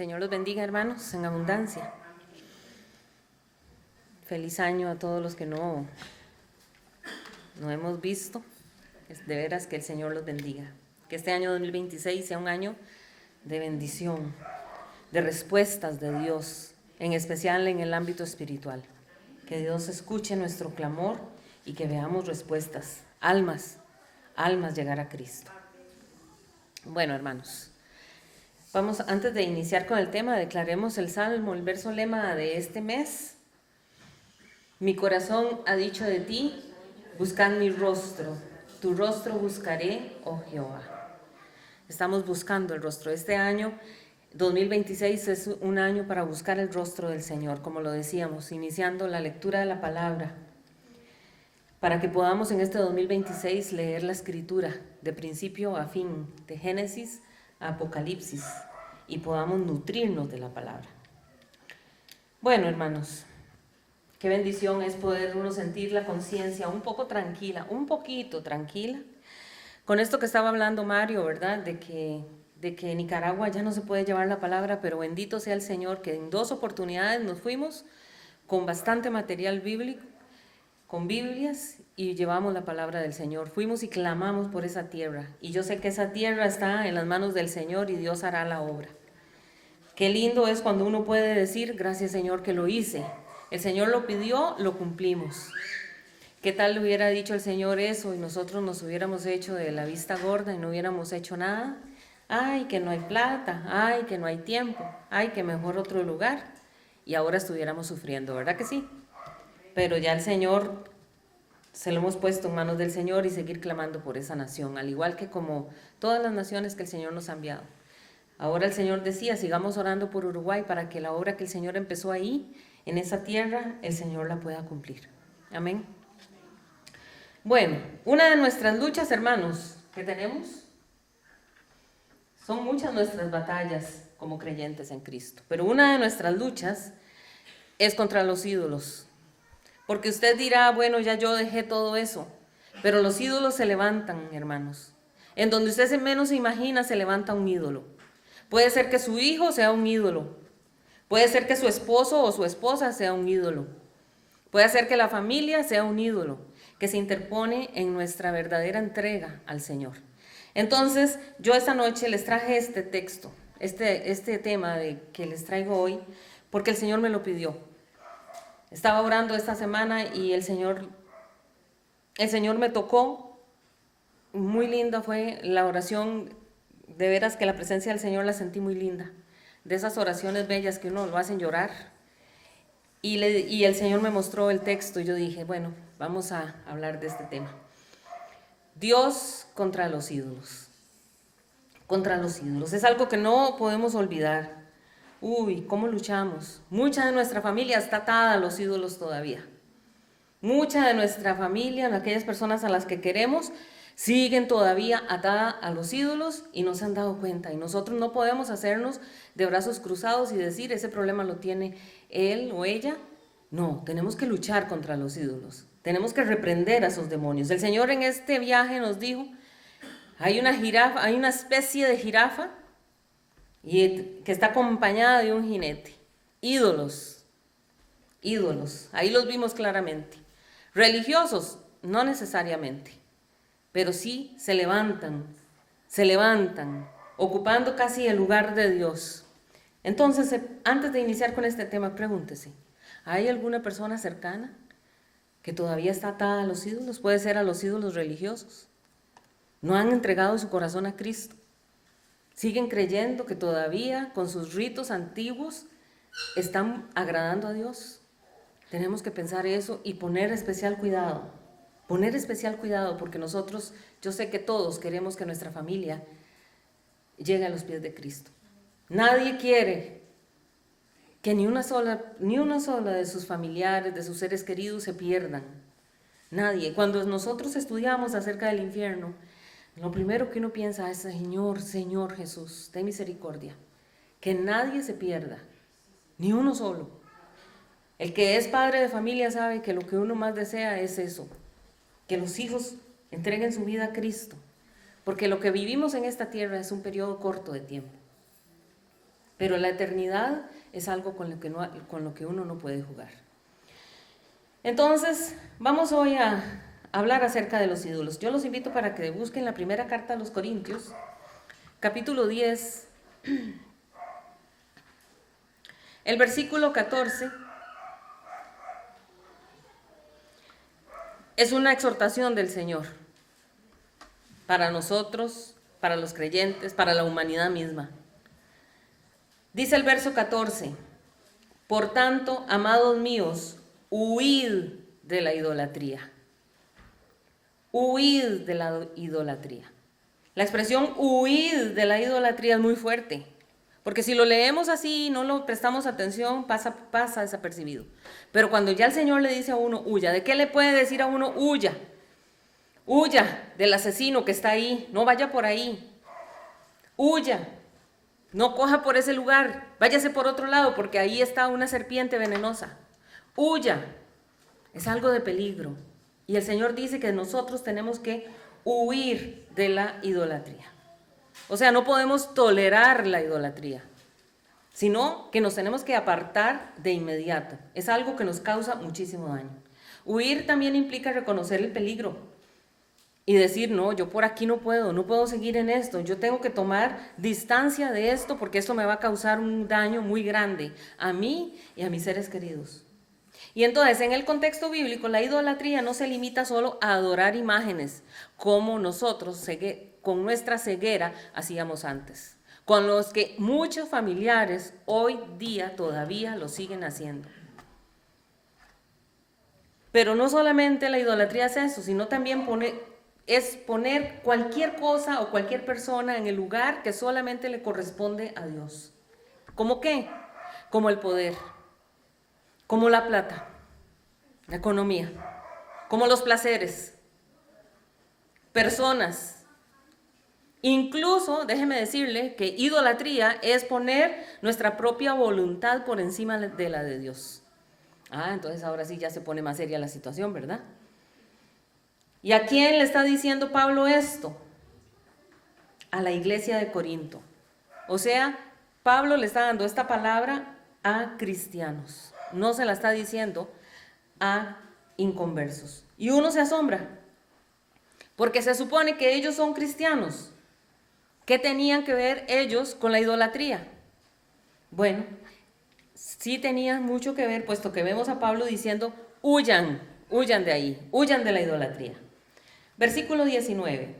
Señor los bendiga, hermanos, en abundancia. Feliz año a todos los que no hemos visto. De veras que el Señor los bendiga. Que este año 2026 sea un año de bendición, de respuestas de Dios, en especial en el ámbito espiritual. Que Dios escuche nuestro clamor y que veamos respuestas, almas llegar a Cristo. Bueno, hermanos, vamos, antes de iniciar con el tema, declaremos el salmo, el verso lema de este mes. Mi corazón ha dicho de ti, buscad mi rostro, tu rostro buscaré, oh Jehová. Estamos buscando el rostro. Este año 2026 es un año para buscar el rostro del Señor, como lo decíamos, iniciando la lectura de la palabra, para que podamos en este 2026 leer la Escritura de principio a fin, de Génesis a Apocalipsis, y podamos nutrirnos de la palabra. Bueno, hermanos, qué bendición es poder uno sentir la conciencia un poco tranquila, un poquito tranquila, con esto que estaba hablando Mario, ¿verdad? De que en Nicaragua ya no se puede llevar la palabra, pero bendito sea el Señor que en 2 oportunidades nos fuimos con bastante material bíblico, con Biblias, y llevamos la palabra del Señor. Fuimos y clamamos por esa tierra, y yo sé que esa tierra está en las manos del Señor y Dios hará la obra. Qué lindo es cuando uno puede decir, gracias Señor que lo hice. El Señor lo pidió, lo cumplimos. ¿Qué tal le hubiera dicho el Señor eso y nosotros nos hubiéramos hecho de la vista gorda y no hubiéramos hecho nada? Ay, que no hay plata, ay, que no hay tiempo, ay, que mejor otro lugar. Y ahora estuviéramos sufriendo, ¿verdad que sí? Pero ya el Señor, se lo hemos puesto en manos del Señor y seguir clamando por esa nación, al igual que como todas las naciones que el Señor nos ha enviado. Ahora el Señor decía, sigamos orando por Uruguay para que la obra que el Señor empezó ahí, en esa tierra, el Señor la pueda cumplir. Amén. Bueno, una de nuestras luchas, hermanos, que tenemos, son muchas nuestras batallas como creyentes en Cristo, pero una de nuestras luchas es contra los ídolos. Porque usted dirá, bueno, ya yo dejé todo eso, pero los ídolos se levantan, hermanos. En donde usted menos se imagina, se levanta un ídolo. Puede ser que su hijo sea un ídolo. Puede ser que su esposo o su esposa sea un ídolo. Puede ser que la familia sea un ídolo que se interpone en nuestra verdadera entrega al Señor. Entonces, yo esta noche les traje este texto, este tema que les traigo hoy, porque el Señor me lo pidió. Estaba orando esta semana y el Señor me tocó. Muy linda fue la oración, de veras que la presencia del Señor la sentí muy linda. De esas oraciones bellas que uno lo hacen llorar. Y el Señor me mostró el texto y yo dije, bueno, vamos a hablar de este tema. Dios contra los ídolos. Contra los ídolos. Es algo que no podemos olvidar. Uy, ¿cómo luchamos? Mucha de nuestra familia está atada a los ídolos todavía. Mucha de nuestra familia, aquellas personas a las que queremos, siguen todavía atadas a los ídolos y no se han dado cuenta. Y nosotros no podemos hacernos de brazos cruzados y decir, ese problema lo tiene él o ella. No, tenemos que luchar contra los ídolos. Tenemos que reprender a esos demonios. El Señor en este viaje nos dijo, hay una jirafa, hay una especie de jirafa que está acompañada de un jinete. Ídolos, ahí los vimos claramente. Religiosos, no necesariamente, pero sí se levantan, ocupando casi el lugar de Dios. Entonces, antes de iniciar con este tema, pregúntese, ¿hay alguna persona cercana que todavía está atada a los ídolos? Puede ser a los ídolos religiosos. No han entregado su corazón a Cristo. Siguen creyendo que todavía con sus ritos antiguos están agradando a Dios. Tenemos que pensar eso y poner especial cuidado porque nosotros, yo sé que todos queremos que nuestra familia llegue a los pies de Cristo. Nadie quiere que ni una sola de sus familiares, de sus seres queridos se pierdan. Nadie. Cuando nosotros estudiamos acerca del infierno, lo primero que uno piensa es, Señor Jesús, ten misericordia, que nadie se pierda, ni uno solo. El que es padre de familia sabe que lo que uno más desea es eso, que los hijos entreguen su vida a Cristo, porque lo que vivimos en esta tierra es un periodo corto de tiempo. Pero la eternidad es algo con lo que uno no puede jugar. Entonces, vamos hoy a hablar acerca de los ídolos. Yo los invito para que busquen la primera carta a los Corintios, capítulo 10, el versículo 14. Es una exhortación del Señor para nosotros, para los creyentes, para la humanidad misma. Dice el verso 14: por tanto, amados míos, huid de la idolatría. Huid de la idolatría. La expresión huid de la idolatría es muy fuerte, porque si lo leemos así y no lo prestamos atención, pasa desapercibido. Pero cuando ya el Señor le dice a uno, huya, ¿de qué le puede decir a uno? Huya. Huya del asesino que está ahí, no vaya por ahí. Huya, no coja por ese lugar, váyase por otro lado, porque ahí está una serpiente venenosa. Huya, es algo de peligro. Y el Señor dice que nosotros tenemos que huir de la idolatría. O sea, no podemos tolerar la idolatría, sino que nos tenemos que apartar de inmediato. Es algo que nos causa muchísimo daño. Huir también implica reconocer el peligro y decir, no, yo por aquí no puedo seguir en esto, yo tengo que tomar distancia de esto porque esto me va a causar un daño muy grande a mí y a mis seres queridos. Y entonces, en el contexto bíblico, la idolatría no se limita solo a adorar imágenes, como nosotros, con nuestra ceguera, hacíamos antes, con los que muchos familiares hoy día todavía lo siguen haciendo. Pero no solamente la idolatría es eso, sino también poner cualquier cosa o cualquier persona en el lugar que solamente le corresponde a Dios. ¿Cómo qué? Como el poder, como la plata, la economía, como los placeres, personas. Incluso, déjeme decirle que idolatría es poner nuestra propia voluntad por encima de la de Dios. Entonces ahora sí ya se pone más seria la situación, ¿verdad? ¿Y a quién le está diciendo Pablo esto? A la iglesia de Corinto. O sea, Pablo le está dando esta palabra a cristianos. No se la está diciendo a inconversos. Y uno se asombra, porque se supone que ellos son cristianos. ¿Qué tenían que ver ellos con la idolatría? Bueno, sí tenían mucho que ver, puesto que vemos a Pablo diciendo, huyan de ahí, huyan de la idolatría. Versículo 19.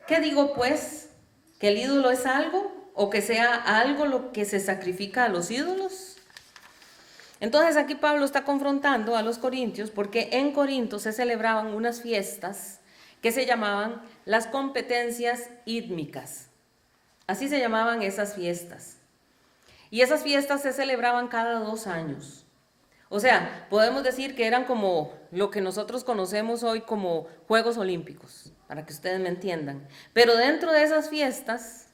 ¿Qué digo pues? ¿Que el ídolo es algo? ¿O que sea algo lo que se sacrifica a los ídolos? Entonces aquí Pablo está confrontando a los corintios, porque en Corinto se celebraban unas fiestas que se llamaban las competencias ídmicas. Así se llamaban esas fiestas. Y esas fiestas se celebraban cada 2 años. O sea, podemos decir que eran como lo que nosotros conocemos hoy como Juegos Olímpicos, para que ustedes me entiendan. Pero dentro de esas fiestas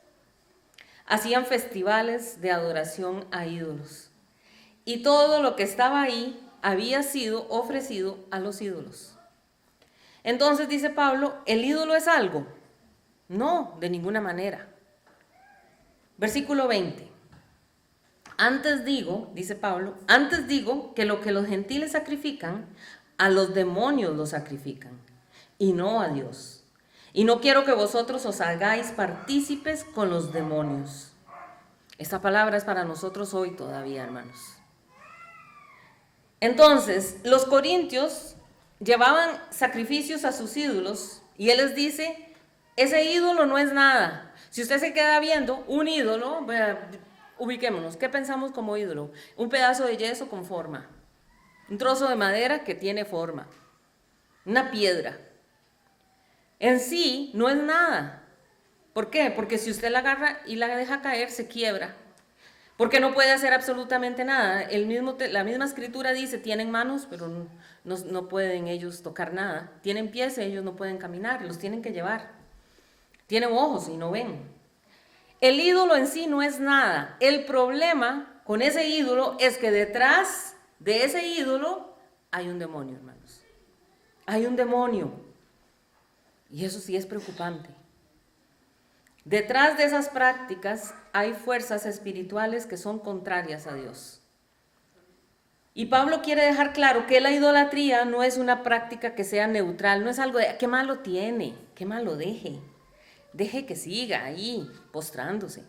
hacían festivales de adoración a ídolos. Y todo lo que estaba ahí había sido ofrecido a los ídolos. Entonces dice Pablo, ¿el ídolo es algo? No, de ninguna manera. Versículo 20. Antes digo, dice Pablo, antes digo que lo que los gentiles sacrifican, a los demonios lo sacrifican, y no a Dios. Y no quiero que vosotros os hagáis partícipes con los demonios. Esta palabra es para nosotros hoy todavía, hermanos. Entonces, los corintios llevaban sacrificios a sus ídolos, y él les dice, ese ídolo no es nada. Si usted se queda viendo un ídolo, ubiquémonos, ¿qué pensamos como ídolo? Un pedazo de yeso con forma, un trozo de madera que tiene forma, una piedra. En sí no es nada. ¿Por qué? Porque si usted la agarra y la deja caer, se quiebra. Porque no puede hacer absolutamente nada. La misma escritura dice, tienen manos, pero no pueden ellos tocar nada. Tienen pies, ellos no pueden caminar, los tienen que llevar. Tienen ojos y no ven. El ídolo en sí no es nada. El problema con ese ídolo es que detrás de ese ídolo hay un demonio, hermanos. Hay un demonio. Y eso sí es preocupante. Detrás de esas prácticas hay fuerzas espirituales que son contrarias a Dios. Y Pablo quiere dejar claro que la idolatría no es una práctica que sea neutral, no es algo de qué malo tiene, qué malo deje que siga ahí postrándose,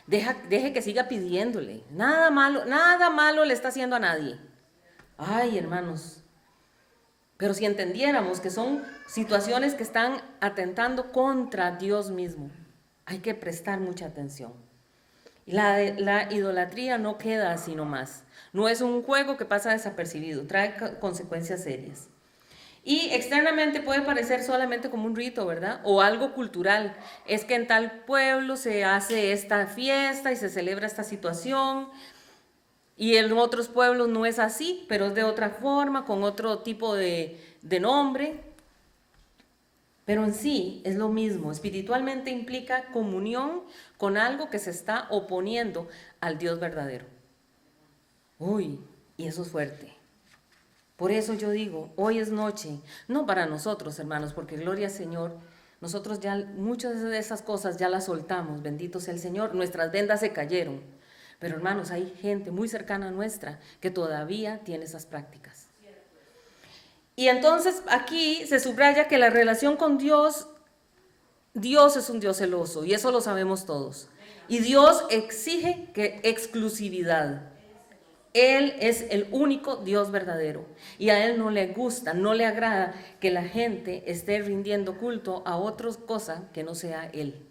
deje que siga pidiéndole, nada malo le está haciendo a nadie. Ay, hermanos, pero si entendiéramos que son situaciones que están atentando contra Dios mismo, hay que prestar mucha atención. La idolatría no queda así nomás. No es un juego que pasa desapercibido, trae consecuencias serias. Y externamente puede parecer solamente como un rito, ¿verdad? O algo cultural. Es que en tal pueblo se hace esta fiesta y se celebra esta situación. Y en otros pueblos no es así, pero es de otra forma, con otro tipo de nombre. Pero en sí es lo mismo. Espiritualmente implica comunión con algo que se está oponiendo al Dios verdadero. Uy, y eso es fuerte. Por eso yo digo, hoy es noche, no para nosotros, hermanos, porque gloria al Señor, nosotros ya muchas de esas cosas ya las soltamos, bendito sea el Señor, nuestras vendas se cayeron. Pero hermanos, hay gente muy cercana a nuestra que todavía tiene esas prácticas. Y entonces aquí se subraya que la relación con Dios es un Dios celoso, y eso lo sabemos todos. Y Dios exige exclusividad. Él es el único Dios verdadero y a Él no le gusta, no le agrada que la gente esté rindiendo culto a otra cosa que no sea Él.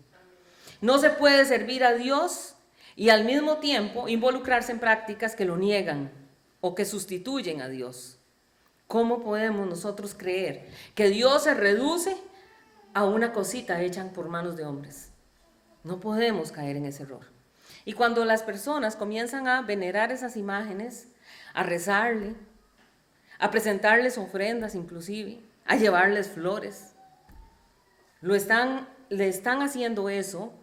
No se puede servir a Dios y al mismo tiempo involucrarse en prácticas que lo niegan o que sustituyen a Dios. ¿Cómo podemos nosotros creer que Dios se reduce a una cosita hecha por manos de hombres? No podemos caer en ese error. Y cuando las personas comienzan a venerar esas imágenes, a rezarle, a presentarles ofrendas inclusive, a llevarles flores, le están haciendo eso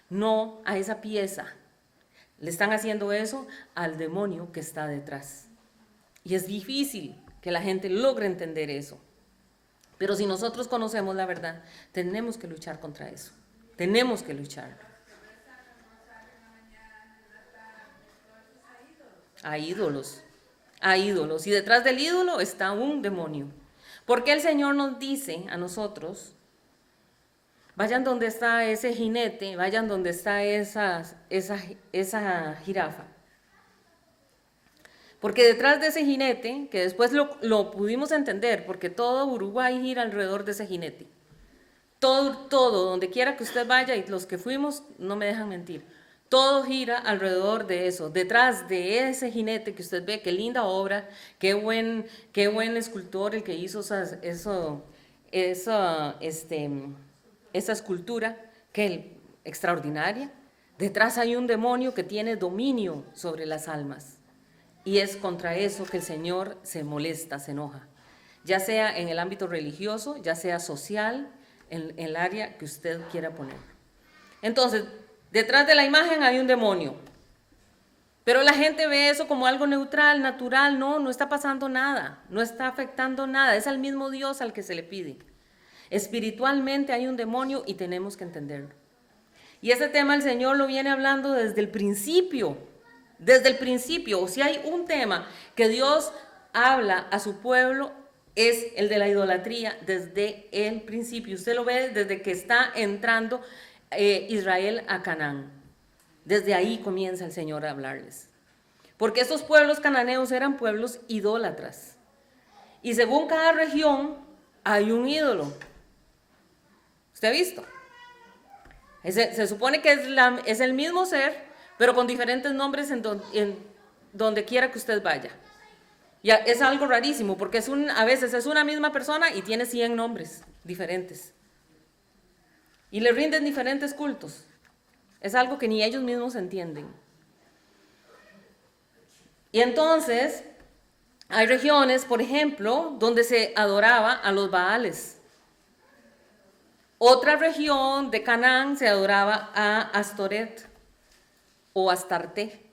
no a esa pieza, le están haciendo eso al demonio que está detrás. Y es difícil que la gente logre entender eso. Pero si nosotros conocemos la verdad, tenemos que luchar contra eso. Tenemos que luchar. A ídolos. Y detrás del ídolo está un demonio. Porque el Señor nos dice a nosotros, vayan donde está ese jinete, vayan donde está esa jirafa. Porque detrás de ese jinete, que después lo pudimos entender, porque todo Uruguay gira alrededor de ese jinete. Todo, donde quiera que usted vaya, y los que fuimos no me dejan mentir, todo gira alrededor de eso, detrás de ese jinete que usted ve, qué linda obra, qué buen escultor el que hizo esa escultura, extraordinaria. Detrás hay un demonio que tiene dominio sobre las almas y es contra eso que el Señor se molesta, se enoja, ya sea en el ámbito religioso, ya sea social, en el área que usted quiera poner. Entonces, detrás de la imagen hay un demonio, pero la gente ve eso como algo neutral, natural. No está pasando nada, no está afectando nada, es al mismo Dios al que se le pide. Espiritualmente hay un demonio y tenemos que entenderlo. Y ese tema el Señor lo viene hablando desde el principio, o si hay un tema que Dios habla a su pueblo, es el de la idolatría desde el principio. Usted lo ve desde que está entrando Israel a Canaán. Desde ahí comienza el Señor a hablarles. Porque estos pueblos cananeos eran pueblos idólatras. Y según cada región hay un ídolo. ¿Usted ha visto? Se supone que es el mismo ser, pero con diferentes nombres en donde quiera que usted vaya. Ya es algo rarísimo, porque a veces es una misma persona y tiene 100 nombres diferentes. Y le rinden diferentes cultos. Es algo que ni ellos mismos entienden. Y entonces, hay regiones, por ejemplo, donde se adoraba a los Baales. Otra región de Canaán se adoraba a Astoret o Astarte.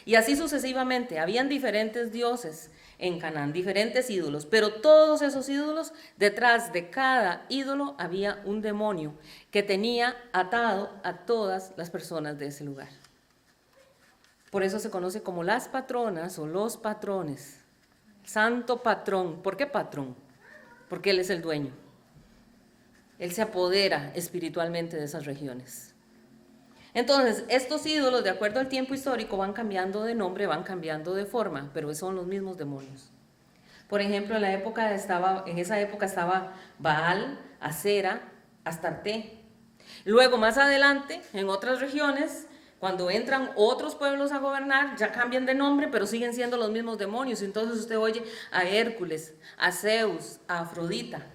Y así sucesivamente, habían diferentes dioses en Canaán, diferentes ídolos, pero todos esos ídolos, detrás de cada ídolo había un demonio que tenía atado a todas las personas de ese lugar. Por eso se conoce como las patronas o los patrones. Santo patrón. ¿Por qué patrón? Porque él es el dueño. Él se apodera espiritualmente de esas regiones. Entonces, estos ídolos, de acuerdo al tiempo histórico, van cambiando de nombre, van cambiando de forma, pero son los mismos demonios. Por ejemplo, en esa época estaba Baal, Acera, Astarte. Luego, más adelante, en otras regiones, cuando entran otros pueblos a gobernar, ya cambian de nombre, pero siguen siendo los mismos demonios. Entonces usted oye a Hércules, a Zeus, a Afrodita.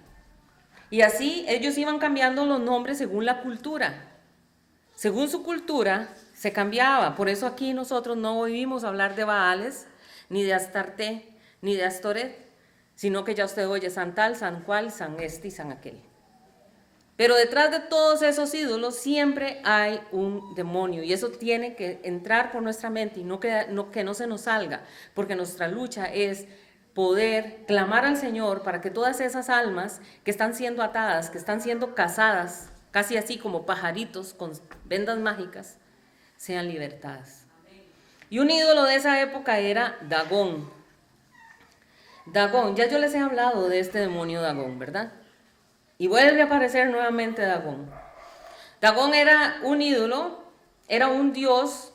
Y así ellos iban cambiando los nombres según la cultura. Según su cultura se cambiaba. Por eso aquí nosotros no oímos hablar de Baales, ni de Astarte, ni de Astoret, sino que ya usted oye San tal, San cual, San este y San aquel. Pero detrás de todos esos ídolos siempre hay un demonio y eso tiene que entrar por nuestra mente y que no se nos salga, porque nuestra lucha es poder clamar al Señor para que todas esas almas que están siendo atadas, que están siendo cazadas, casi así como pajaritos con vendas mágicas, sean libertadas. Y un ídolo de esa época era Dagón. Dagón, ya yo les he hablado de este demonio Dagón, ¿verdad? Y vuelve a aparecer nuevamente Dagón. Dagón era un ídolo, era un dios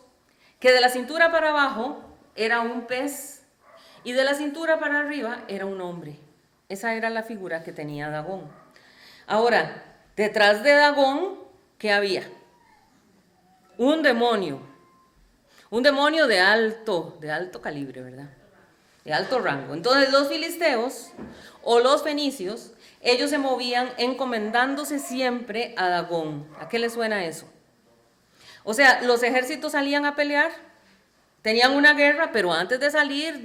que de la cintura para abajo era un pez y de la cintura para arriba era un hombre. Esa era la figura que tenía Dagón. Ahora, detrás de Dagón, ¿qué había? Un demonio de alto calibre, ¿verdad? De alto rango. Entonces los filisteos o los fenicios, ellos se movían encomendándose siempre a Dagón. ¿A qué les suena eso? O sea, los ejércitos salían a pelear, tenían una guerra, pero antes de salir,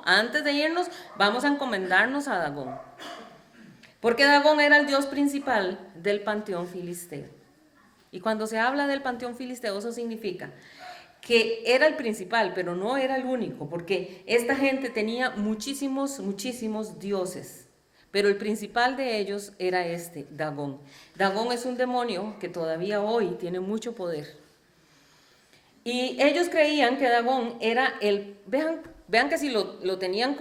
antes de irnos, vamos a encomendarnos a Dagón. Porque Dagón era el dios principal del panteón filisteo. Y cuando se habla del panteón filisteo, eso significa que era el principal, pero no era el único, porque esta gente tenía muchísimos dioses, pero el principal de ellos era Dagón. Dagón es un demonio que todavía hoy tiene mucho poder. Y ellos creían que Dagón era vean que si lo tenían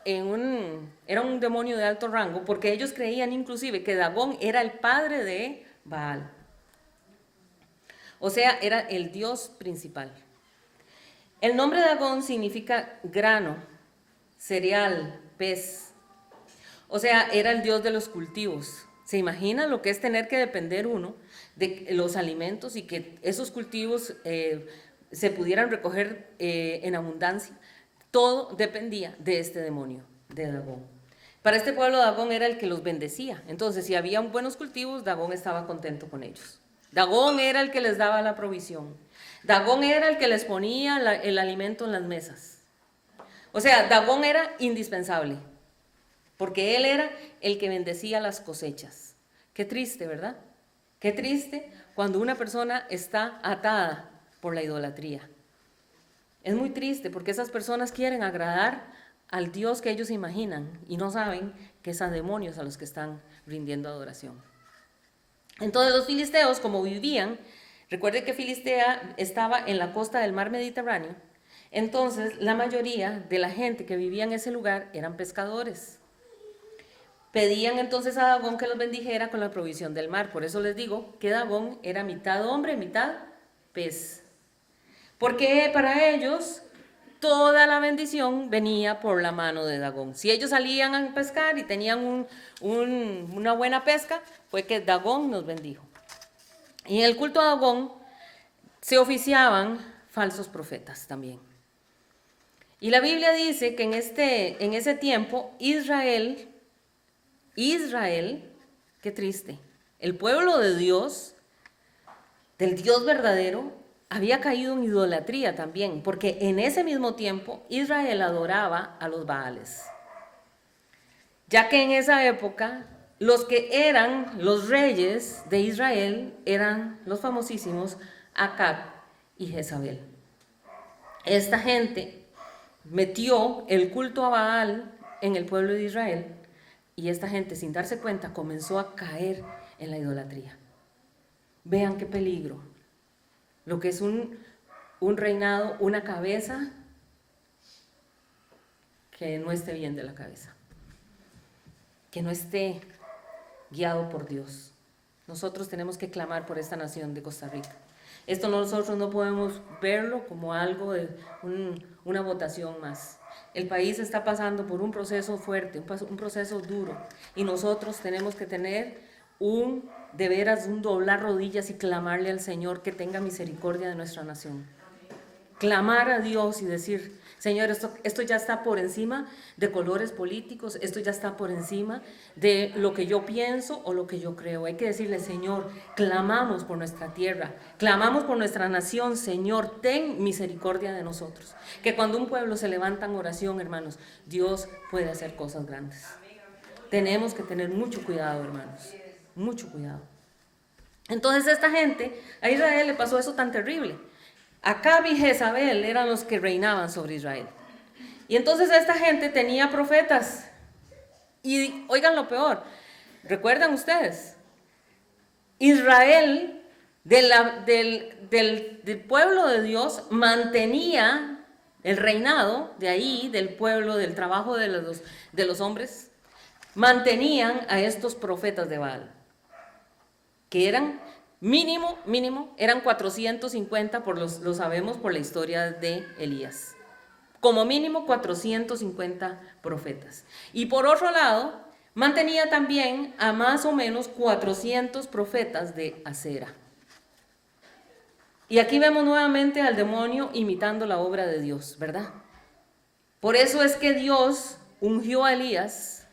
era un demonio de alto rango, porque ellos creían inclusive que Dagón era el padre de Baal. O sea, era el dios principal. El nombre de Dagón significa grano, cereal, pez. O sea, era el dios de los cultivos. ¿Se imagina lo que es tener que depender uno de los alimentos y que esos cultivos se pudieran recoger en abundancia? Todo dependía de este demonio, de Dagón. Para este pueblo Dagón era el que los bendecía. Entonces, si había buenos cultivos, Dagón estaba contento con ellos. Dagón era el que les daba la provisión. Dagón era el que les ponía el alimento en las mesas. O sea, Dagón era indispensable, porque él era el que bendecía las cosechas. Qué triste, ¿verdad? Qué triste cuando una persona está atada por la idolatría. Es muy triste porque esas personas quieren agradar al Dios que ellos imaginan y no saben que es a demonios a los que están rindiendo adoración. Entonces los filisteos, como vivían, recuerde que Filistea estaba en la costa del mar Mediterráneo, entonces la mayoría de la gente que vivía en ese lugar eran pescadores. Pedían entonces a Dagón que los bendijera con la provisión del mar. Por eso les digo que Dagón era mitad hombre, mitad pez. Porque para ellos toda la bendición venía por la mano de Dagón. Si ellos salían a pescar y tenían una buena pesca, fue que Dagón nos bendijo. Y en el culto a Dagón se oficiaban falsos profetas también. Y la Biblia dice que en ese tiempo Israel, qué triste, el pueblo de Dios, del Dios verdadero, había caído en idolatría también, porque en ese mismo tiempo Israel adoraba a los Baales. Ya que en esa época los que eran los reyes de Israel eran los famosísimos Acab y Jezabel. Esta gente metió el culto a Baal en el pueblo de Israel y esta gente, sin darse cuenta, comenzó a caer en la idolatría. Vean qué peligro. Lo que es un reinado, una cabeza que no esté bien de la cabeza, que no esté guiado por Dios. Nosotros tenemos que clamar por esta nación de Costa Rica. Esto nosotros no podemos verlo como algo de una votación más. El país está pasando por un proceso fuerte, un proceso duro, y nosotros tenemos que tener de veras un doblar rodillas y clamarle al Señor que tenga misericordia de nuestra nación. Clamar a Dios y decir: Señor, esto ya está por encima de colores políticos, esto ya está por encima de lo que yo pienso o lo que yo creo. Hay que decirle: Señor, clamamos por nuestra tierra, clamamos por nuestra nación. Señor, ten misericordia de nosotros. Que cuando un pueblo se levanta en oración, hermanos, Dios puede hacer cosas grandes. Tenemos que tener mucho cuidado, hermanos, mucho cuidado. Entonces esta gente, a Israel le pasó eso tan terrible. Acab y Jezabel eran los que reinaban sobre Israel. Y entonces esta gente tenía profetas. Y oigan lo peor, ¿recuerdan ustedes? Israel, del pueblo de Dios, mantenía el reinado de ahí, del pueblo, del trabajo de los hombres, mantenían a estos profetas de Baal, que eran mínimo, eran 450, lo sabemos por la historia de Elías. Como mínimo 450 profetas. Y por otro lado, mantenía también a más o menos 400 profetas de Acera. Y aquí vemos nuevamente al demonio imitando la obra de Dios, ¿verdad? Por eso es que Dios ungió a Elías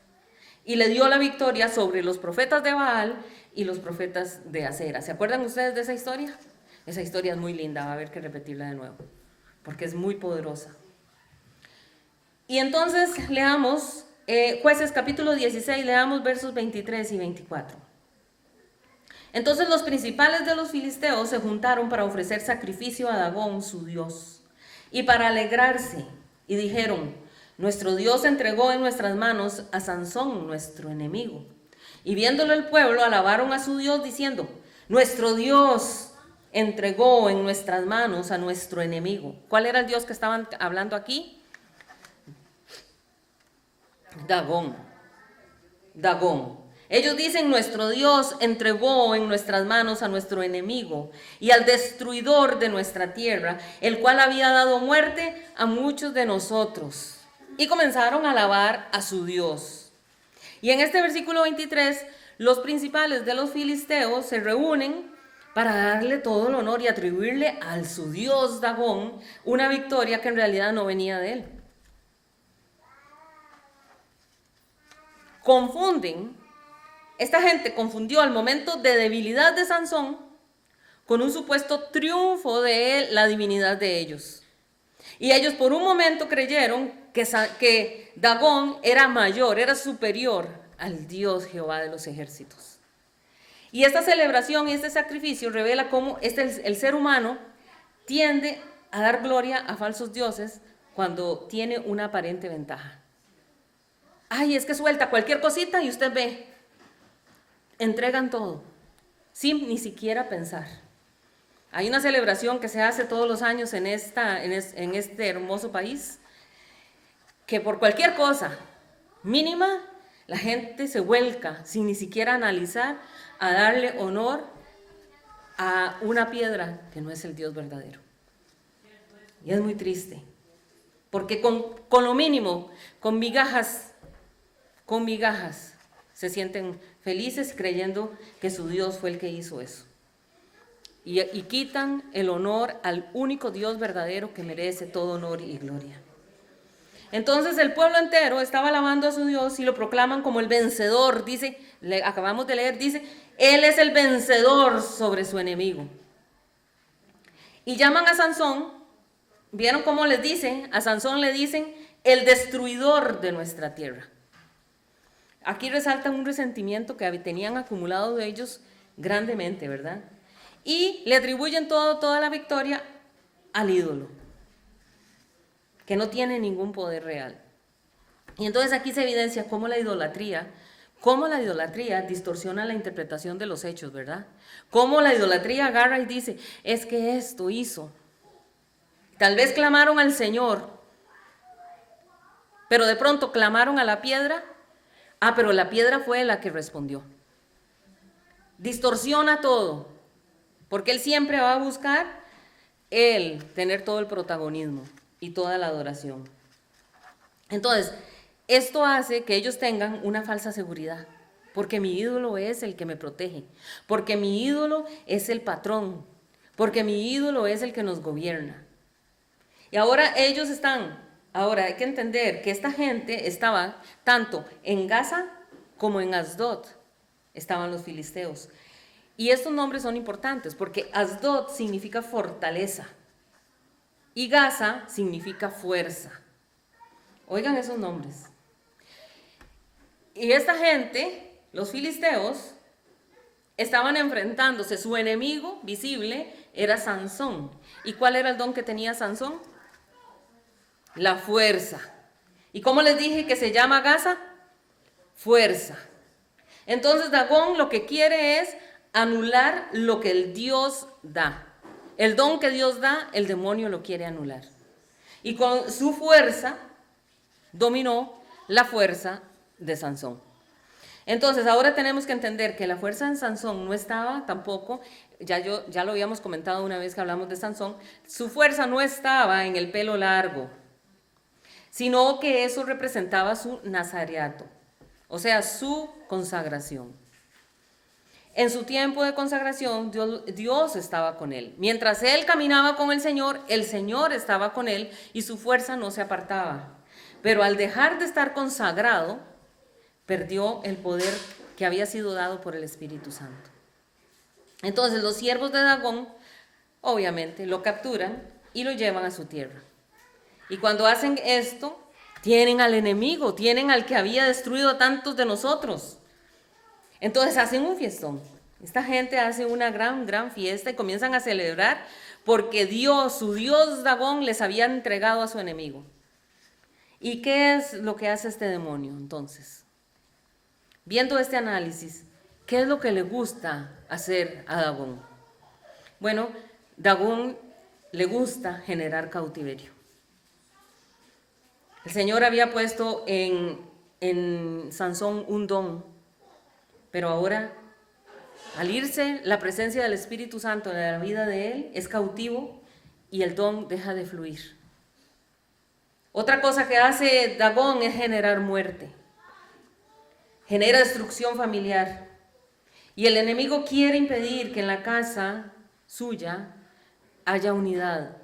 y le dio la victoria sobre los profetas de Baal y los profetas de Acera. ¿Se acuerdan ustedes de esa historia? Esa historia es muy linda, va a haber que repetirla de nuevo, porque es muy poderosa. Y entonces leamos Jueces capítulo 16, leamos versos 23 y 24. Entonces los principales de los filisteos se juntaron para ofrecer sacrificio a Dagón, su dios, y para alegrarse, y dijeron: nuestro Dios entregó en nuestras manos a Sansón, nuestro enemigo. Y viéndolo el pueblo, alabaron a su Dios diciendo: nuestro Dios entregó en nuestras manos a nuestro enemigo. ¿Cuál era el Dios que estaban hablando aquí? Dagón. Ellos dicen: nuestro Dios entregó en nuestras manos a nuestro enemigo y al destruidor de nuestra tierra, el cual había dado muerte a muchos de nosotros. Y comenzaron a alabar a su Dios. Y en este versículo 23, los principales de los filisteos se reúnen para darle todo el honor y atribuirle al su dios Dagón una victoria que en realidad no venía de él. Esta gente confundió el momento de debilidad de Sansón con un supuesto triunfo de la divinidad de ellos. Y ellos por un momento creyeron que Dagón era mayor, era superior al Dios Jehová de los ejércitos. Y esta celebración y este sacrificio revela cómo el ser humano tiende a dar gloria a falsos dioses cuando tiene una aparente ventaja. Ay, es que suelta cualquier cosita y usted ve, entregan todo, sin ni siquiera pensar. Hay una celebración que se hace todos los años en este hermoso país, que por cualquier cosa mínima, la gente se vuelca, sin ni siquiera analizar, a darle honor a una piedra que no es el Dios verdadero. Y es muy triste, porque con lo mínimo, con migajas, se sienten felices creyendo que su Dios fue el que hizo eso. Y quitan el honor al único Dios verdadero que merece todo honor y gloria. Entonces el pueblo entero estaba alabando a su Dios y lo proclaman como el vencedor. Dice, acabamos de leer, dice: Él es el vencedor sobre su enemigo. Y llaman a Sansón, ¿vieron cómo les dicen? A Sansón le dicen: el destruidor de nuestra tierra. Aquí resaltan un resentimiento que tenían acumulado de ellos grandemente, ¿verdad? Y le atribuyen toda la victoria al ídolo. que no tiene ningún poder real. Y entonces aquí se evidencia cómo la idolatría distorsiona la interpretación de los hechos, ¿verdad? Cómo la idolatría agarra y dice, es que esto hizo. Tal vez clamaron al Señor, pero de pronto clamaron a la piedra. Pero la piedra fue la que respondió. Distorsiona todo, porque Él siempre va a buscar tener todo el protagonismo y toda la adoración. Entonces, esto hace que ellos tengan una falsa seguridad, porque mi ídolo es el que me protege, porque mi ídolo es el patrón, porque mi ídolo es el que nos gobierna. Y ahora ahora hay que entender que esta gente estaba tanto en Gaza como en Asdod, estaban los filisteos. Y estos nombres son importantes porque Asdod significa fortaleza y Gaza significa fuerza. Oigan esos nombres. Y esta gente, los filisteos, estaban enfrentándose. Su enemigo visible era Sansón. ¿Y cuál era el don que tenía Sansón? La fuerza. ¿Y cómo les dije que se llama Gaza? Fuerza. Entonces Dagón lo que quiere es anular lo que el Dios da. El don que Dios da, el demonio lo quiere anular. Y con su fuerza dominó la fuerza de Sansón. Entonces ahora tenemos que entender que la fuerza de Sansón no estaba tampoco, ya lo habíamos comentado una vez que hablamos de Sansón, su fuerza no estaba en el pelo largo, sino que eso representaba su nazareato, o sea, su consagración. En su tiempo de consagración, Dios estaba con él. Mientras él caminaba con el Señor estaba con él y su fuerza no se apartaba. Pero al dejar de estar consagrado, perdió el poder que había sido dado por el Espíritu Santo. Entonces los siervos de Dagón, obviamente, lo capturan y lo llevan a su tierra. Y cuando hacen esto, tienen al enemigo, tienen al que había destruido a tantos de nosotros. Entonces hacen un fiestón. Esta gente hace una gran fiesta y comienzan a celebrar porque su Dios Dagón les había entregado a su enemigo. ¿Y qué es lo que hace este demonio entonces? Viendo este análisis, ¿qué es lo que le gusta hacer a Dagón? Bueno, Dagón le gusta generar cautiverio. El Señor había puesto en Sansón un don, pero ahora, al irse la presencia del Espíritu Santo en la vida de él, es cautivo y el don deja de fluir. Otra cosa que hace Dagón es generar muerte, genera destrucción familiar. Y el enemigo quiere impedir que en la casa suya haya unidad.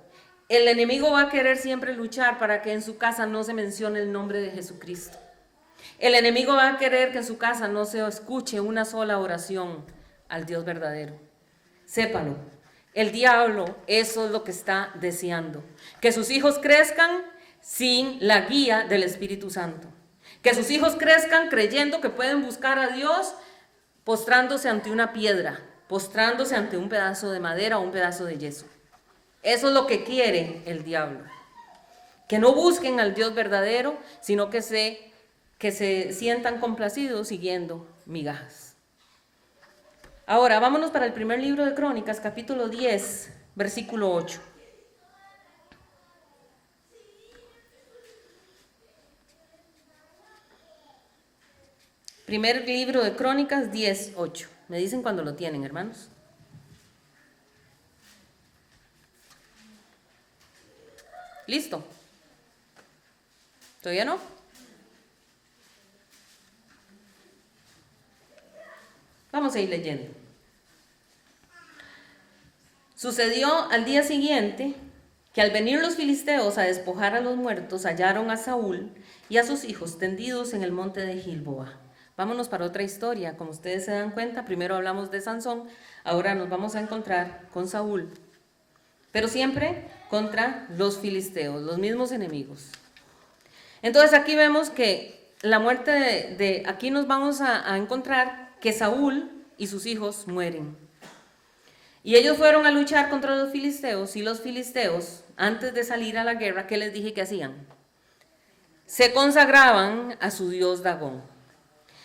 El enemigo va a querer siempre luchar para que en su casa no se mencione el nombre de Jesucristo. El enemigo va a querer que en su casa no se escuche una sola oración al Dios verdadero. Sépalo, el diablo eso es lo que está deseando. Que sus hijos crezcan sin la guía del Espíritu Santo. Que sus hijos crezcan creyendo que pueden buscar a Dios postrándose ante una piedra, postrándose ante un pedazo de madera o un pedazo de yeso. Eso es lo que quiere el diablo. Que no busquen al Dios verdadero, sino que se sientan complacidos siguiendo migajas. Ahora, vámonos para el primer libro de Crónicas, capítulo 10, versículo 8. Primer libro de Crónicas 10, 8. Me dicen cuando lo tienen, hermanos. ¿Listo? ¿Todavía no? Vamos a ir leyendo. Sucedió al día siguiente que al venir los filisteos a despojar a los muertos, hallaron a Saúl y a sus hijos tendidos en el monte de Gilboa. Vámonos para otra historia. Como ustedes se dan cuenta, primero hablamos de Sansón, ahora nos vamos a encontrar con Saúl. Pero siempre contra los filisteos, los mismos enemigos. Entonces aquí vemos que la muerte aquí nos vamos a encontrar que Saúl y sus hijos mueren. Y ellos fueron a luchar contra los filisteos, y los filisteos, antes de salir a la guerra, ¿qué les dije que hacían? Se consagraban a su dios Dagón.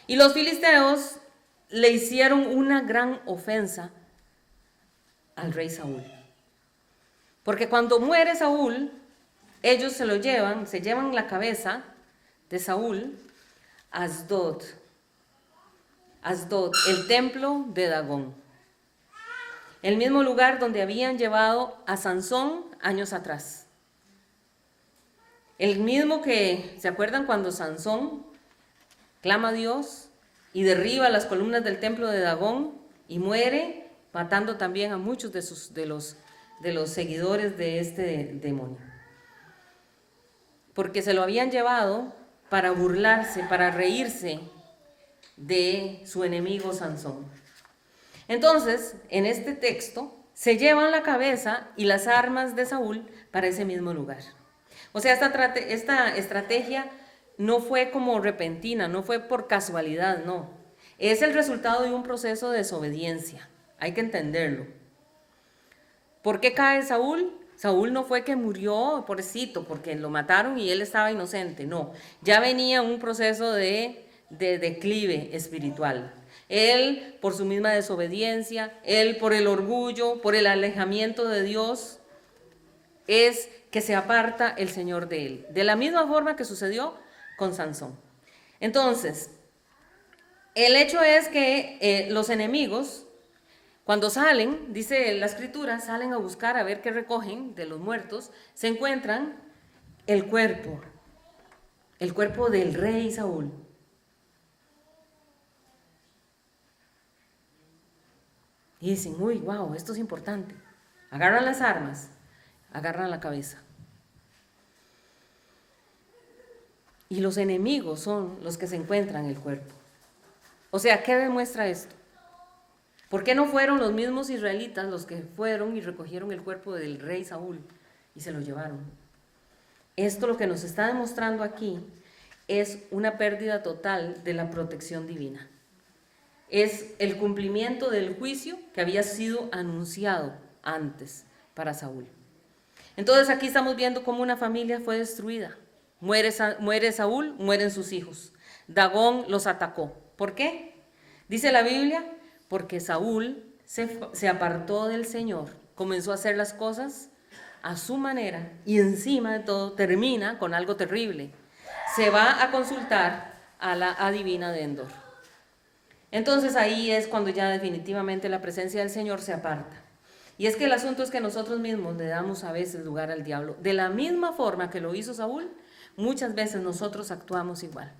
Y los filisteos le hicieron una gran ofensa al rey Saúl. Porque cuando muere Saúl, ellos se llevan la cabeza de Saúl a Asdod, el templo de Dagón. El mismo lugar donde habían llevado a Sansón años atrás. El mismo que, ¿se acuerdan cuando Sansón clama a Dios y derriba las columnas del templo de Dagón y muere, matando también a muchos de los seguidores de este demonio? Porque se lo habían llevado para burlarse, para reírse de su enemigo Sansón. Entonces, en este texto, se llevan la cabeza y las armas de Saúl para ese mismo lugar. O sea, esta estrategia no fue como repentina, no fue por casualidad, no. Es el resultado de un proceso de desobediencia. Hay que entenderlo. ¿Por qué cae Saúl? Saúl no fue que murió, pobrecito, porque lo mataron y él estaba inocente. No, ya venía un proceso de declive espiritual. Él por su misma desobediencia, él por el orgullo, por el alejamiento de Dios, es que se aparta el Señor de él. De la misma forma que sucedió con Sansón. Entonces, el hecho es que los enemigos, cuando salen, dice la Escritura, salen a buscar a ver qué recogen de los muertos, se encuentran el cuerpo del rey Saúl. Y dicen, uy, wow, esto es importante. Agarran las armas, agarran la cabeza. Y los enemigos son los que se encuentran el cuerpo. O sea, ¿qué demuestra esto? ¿Por qué no fueron los mismos israelitas los que fueron y recogieron el cuerpo del rey Saúl y se lo llevaron? Esto lo que nos está demostrando aquí es una pérdida total de la protección divina. Es el cumplimiento del juicio que había sido anunciado antes para Saúl. Entonces aquí estamos viendo cómo una familia fue destruida. Muere Saúl, mueren sus hijos. Dagón los atacó. ¿Por qué? Dice la Biblia, porque Saúl se apartó del Señor, comenzó a hacer las cosas a su manera y encima de todo termina con algo terrible. Se va a consultar a la adivina de Endor. Entonces ahí es cuando ya definitivamente la presencia del Señor se aparta. Y es que el asunto es que nosotros mismos le damos a veces lugar al diablo. De la misma forma que lo hizo Saúl, muchas veces nosotros actuamos igual.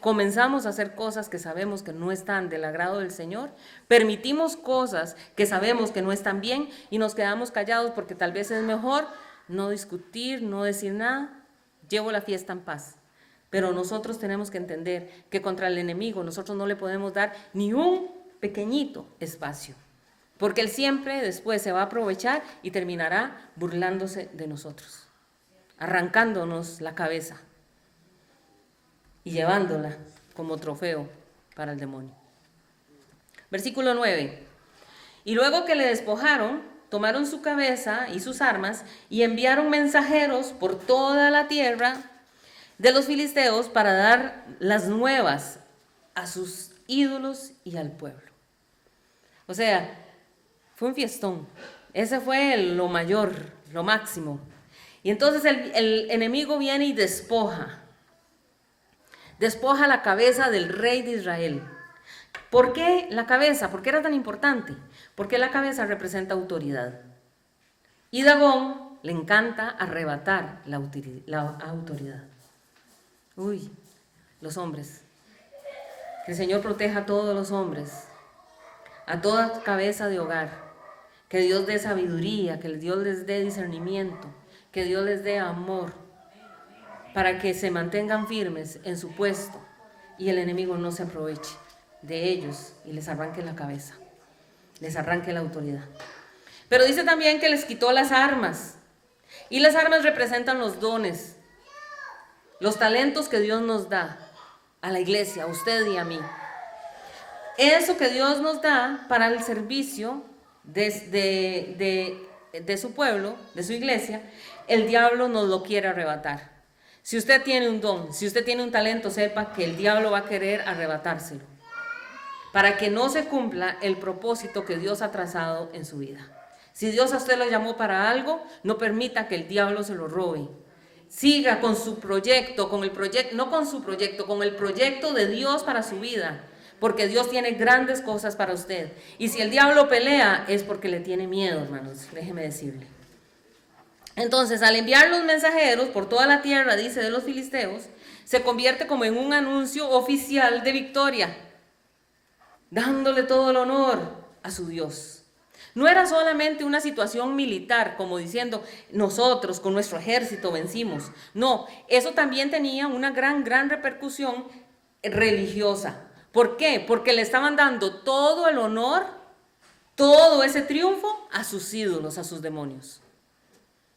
Comenzamos a hacer cosas que sabemos que no están del agrado del Señor, permitimos cosas que sabemos que no están bien y nos quedamos callados porque tal vez es mejor no discutir, no decir nada, llevo la fiesta en paz. Pero nosotros tenemos que entender que contra el enemigo nosotros no le podemos dar ni un pequeñito espacio, porque él siempre después se va a aprovechar y terminará burlándose de nosotros, arrancándonos la cabeza y llevándola como trofeo para el demonio. Versículo 9. Y luego que le despojaron, tomaron su cabeza y sus armas y enviaron mensajeros por toda la tierra de los filisteos para dar las nuevas a sus ídolos y al pueblo. O sea, fue un fiestón. Ese fue lo mayor, lo máximo. Y entonces el enemigo viene y despoja la cabeza del rey de Israel. ¿Por qué la cabeza? ¿Por qué era tan importante? Porque la cabeza representa autoridad. Y Dagón le encanta arrebatar la autoridad. Uy, los hombres. Que el Señor proteja a todos los hombres, a toda cabeza de hogar. Que Dios dé sabiduría, que Dios les dé discernimiento, que Dios les dé amor, para que se mantengan firmes en su puesto y el enemigo no se aproveche de ellos y les arranque la cabeza, les arranque la autoridad. Pero dice también que les quitó las armas, y las armas representan los dones, los talentos que Dios nos da a la iglesia, a usted y a mí. Eso que Dios nos da para el servicio de su pueblo, de su iglesia, el diablo nos lo quiere arrebatar. Si usted tiene un don, si usted tiene un talento, sepa que el diablo va a querer arrebatárselo, para que no se cumpla el propósito que Dios ha trazado en su vida. Si Dios a usted lo llamó para algo, no permita que el diablo se lo robe. Siga con su proyecto, con el proyecto de Dios para su vida, porque Dios tiene grandes cosas para usted. Y si el diablo pelea, es porque le tiene miedo, hermanos, déjeme decirle. Entonces, al enviar los mensajeros por toda la tierra, dice, de los filisteos, se convierte como en un anuncio oficial de victoria, dándole todo el honor a su Dios. No era solamente una situación militar, como diciendo, nosotros con nuestro ejército vencimos. No, eso también tenía una gran repercusión religiosa. ¿Por qué? Porque le estaban dando todo el honor, todo ese triunfo a sus ídolos, a sus demonios.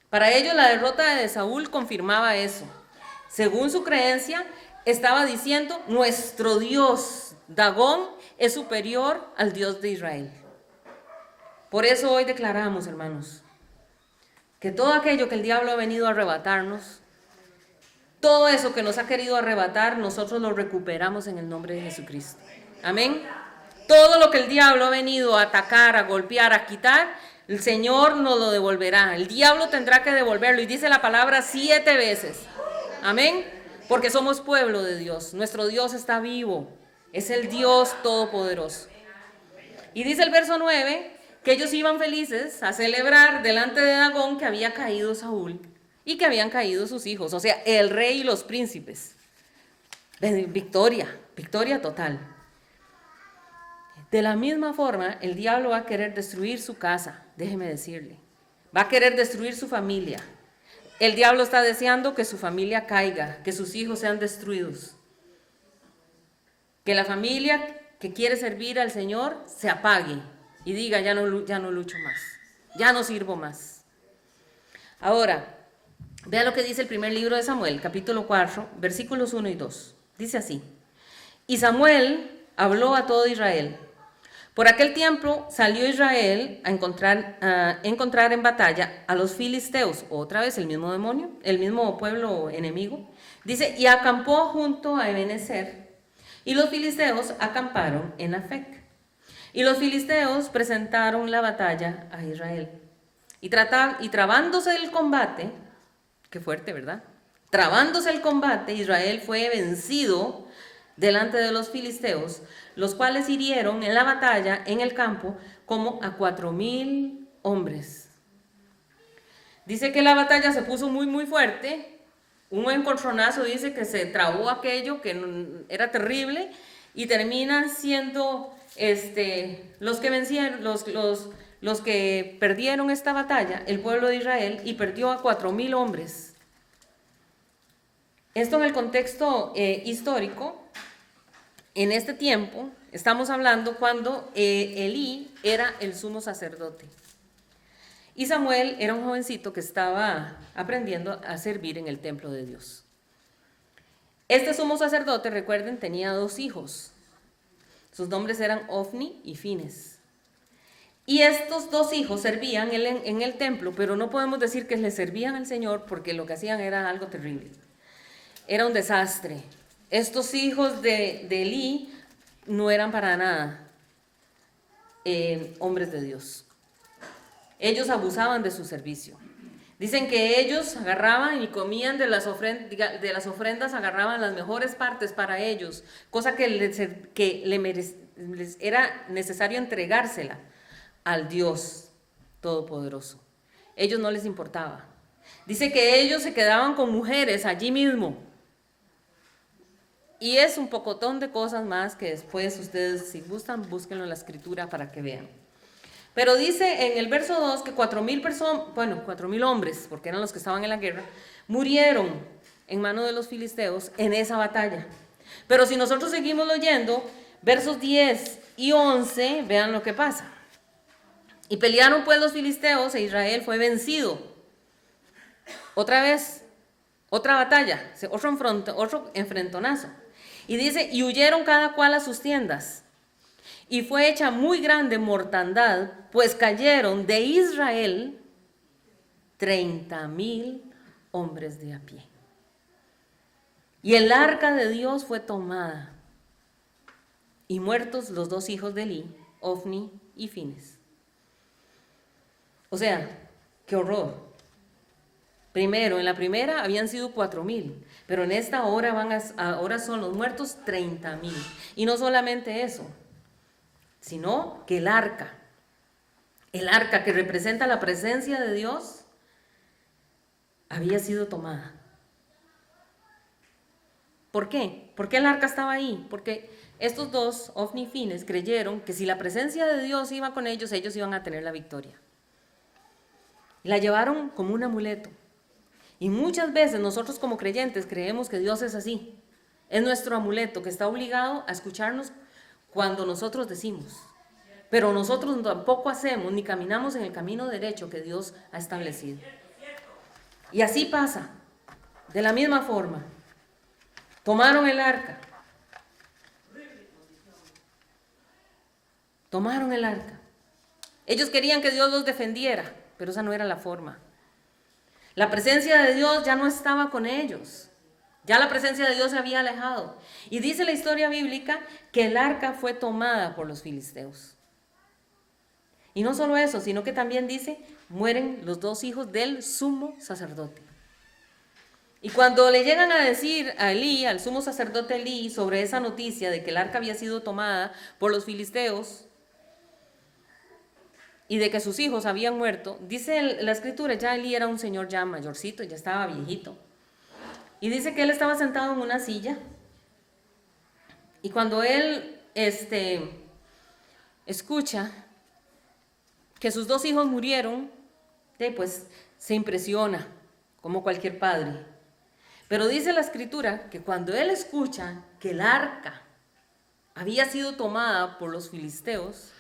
Para ellos la derrota de Saúl confirmaba eso. Según su creencia, estaba diciendo, nuestro Dios, Dagón, es superior al Dios de Israel. Por eso hoy declaramos, hermanos, que todo aquello que el diablo ha venido a arrebatarnos, todo eso que nos ha querido arrebatar, nosotros lo recuperamos en el nombre de Jesucristo. Amén. Todo lo que el diablo ha venido a atacar, a golpear, a quitar, el Señor nos lo devolverá. El diablo tendrá que devolverlo, y dice la palabra 7 veces. Amén. Porque somos pueblo de Dios. Nuestro Dios está vivo. Es el Dios todopoderoso. Y dice el verso 9, que ellos iban felices a celebrar delante de Dagón que había caído Saúl y que habían caído sus hijos, o sea, el rey y los príncipes. Victoria total. De la misma forma, el diablo va a querer destruir su casa, déjeme decirle. Va a querer destruir su familia. El diablo está deseando que su familia caiga, que sus hijos sean destruidos. Que la familia que quiere servir al Señor se apague y diga, ya no lucho más, ya no sirvo más. Ahora, vea lo que dice el primer libro de Samuel, capítulo 4, versículos 1 y 2. Dice así: y Samuel habló a todo Israel. Por aquel tiempo salió Israel a encontrar en batalla a los filisteos, otra vez el mismo demonio, el mismo pueblo enemigo. Dice, y acampó junto a Ebenezer, y los filisteos acamparon en Afec. Y los filisteos presentaron la batalla a Israel. Y trabándose el combate, qué fuerte, ¿verdad? Trabándose el combate, Israel fue vencido delante de los filisteos, los cuales hirieron en la batalla, en el campo, como a 4,000 hombres. Dice que la batalla se puso muy fuerte. Un encontronazo, dice que se trabó aquello, que era terrible, y terminan siendo los que vencieron, los que perdieron esta batalla, el pueblo de Israel, y perdió a 4,000 hombres. Esto en el contexto histórico, en este tiempo, estamos hablando cuando Elí era el sumo sacerdote. Y Samuel era un jovencito que estaba aprendiendo a servir en el templo de Dios. Este sumo sacerdote, recuerden, tenía 2 hijos. Sus nombres eran Ofni y Fines. Y estos 2 hijos servían en el templo, pero no podemos decir que le servían al Señor, porque lo que hacían era algo terrible. Era un desastre. Estos hijos de Elí no eran para nada hombres de Dios. Ellos abusaban de su servicio. Dicen que ellos agarraban y comían de las ofrendas, agarraban las mejores partes para ellos, cosa que les era necesario entregársela al Dios Todopoderoso. Ellos no les importaba. Dice que ellos se quedaban con mujeres allí mismo. Y es un pocotón de cosas más que después ustedes, si gustan, búsquenlo en la escritura para que vean. Pero dice en el verso 2 que 4,000 hombres, porque eran los que estaban en la guerra, murieron en manos de los filisteos en esa batalla. Pero si nosotros seguimos leyendo, versos 10 y 11, vean lo que pasa. Y pelearon pues los filisteos e Israel fue vencido. Otra vez, otra batalla, otro enfrentonazo. Y dice, y huyeron cada cual a sus tiendas. y fue hecha muy grande mortandad, pues cayeron de Israel 30,000 hombres de a pie. Y el arca de Dios fue tomada, y muertos los 2 hijos de Elí, Ofni y Fines. O sea, qué horror. Primero, en la primera habían sido 4,000, pero en esta ahora son los muertos 30,000. Y no solamente eso, sino que el arca que representa la presencia de Dios, había sido tomada. ¿Por qué? ¿Por qué el arca estaba ahí? Porque estos 2, Ofni y Fines, creyeron que si la presencia de Dios iba con ellos, ellos iban a tener la victoria. La llevaron como un amuleto. Y muchas veces nosotros como creyentes creemos que Dios es así. Es nuestro amuleto que está obligado a escucharnos cuando nosotros decimos. Pero nosotros tampoco hacemos ni caminamos en el camino derecho que Dios ha establecido. Y así pasa. De la misma forma. Tomaron el arca. Tomaron el arca. Ellos querían que Dios los defendiera, pero esa no era la forma. La presencia de Dios ya no estaba con ellos. Ya la presencia de Dios se había alejado. Y dice la historia bíblica que el arca fue tomada por los filisteos. Y no solo eso, sino que también dice, mueren los 2 hijos del sumo sacerdote. Y cuando le llegan a decir a Elí, al sumo sacerdote Elí, sobre esa noticia de que el arca había sido tomada por los filisteos, y de que sus hijos habían muerto, dice la escritura, ya Elí era un señor ya mayorcito, ya estaba viejito. Y dice que él estaba sentado en una silla. Y cuando él escucha que sus 2 hijos murieron, pues se impresiona, como cualquier padre. Pero dice la escritura que cuando él escucha que el arca había sido tomada por los filisteos,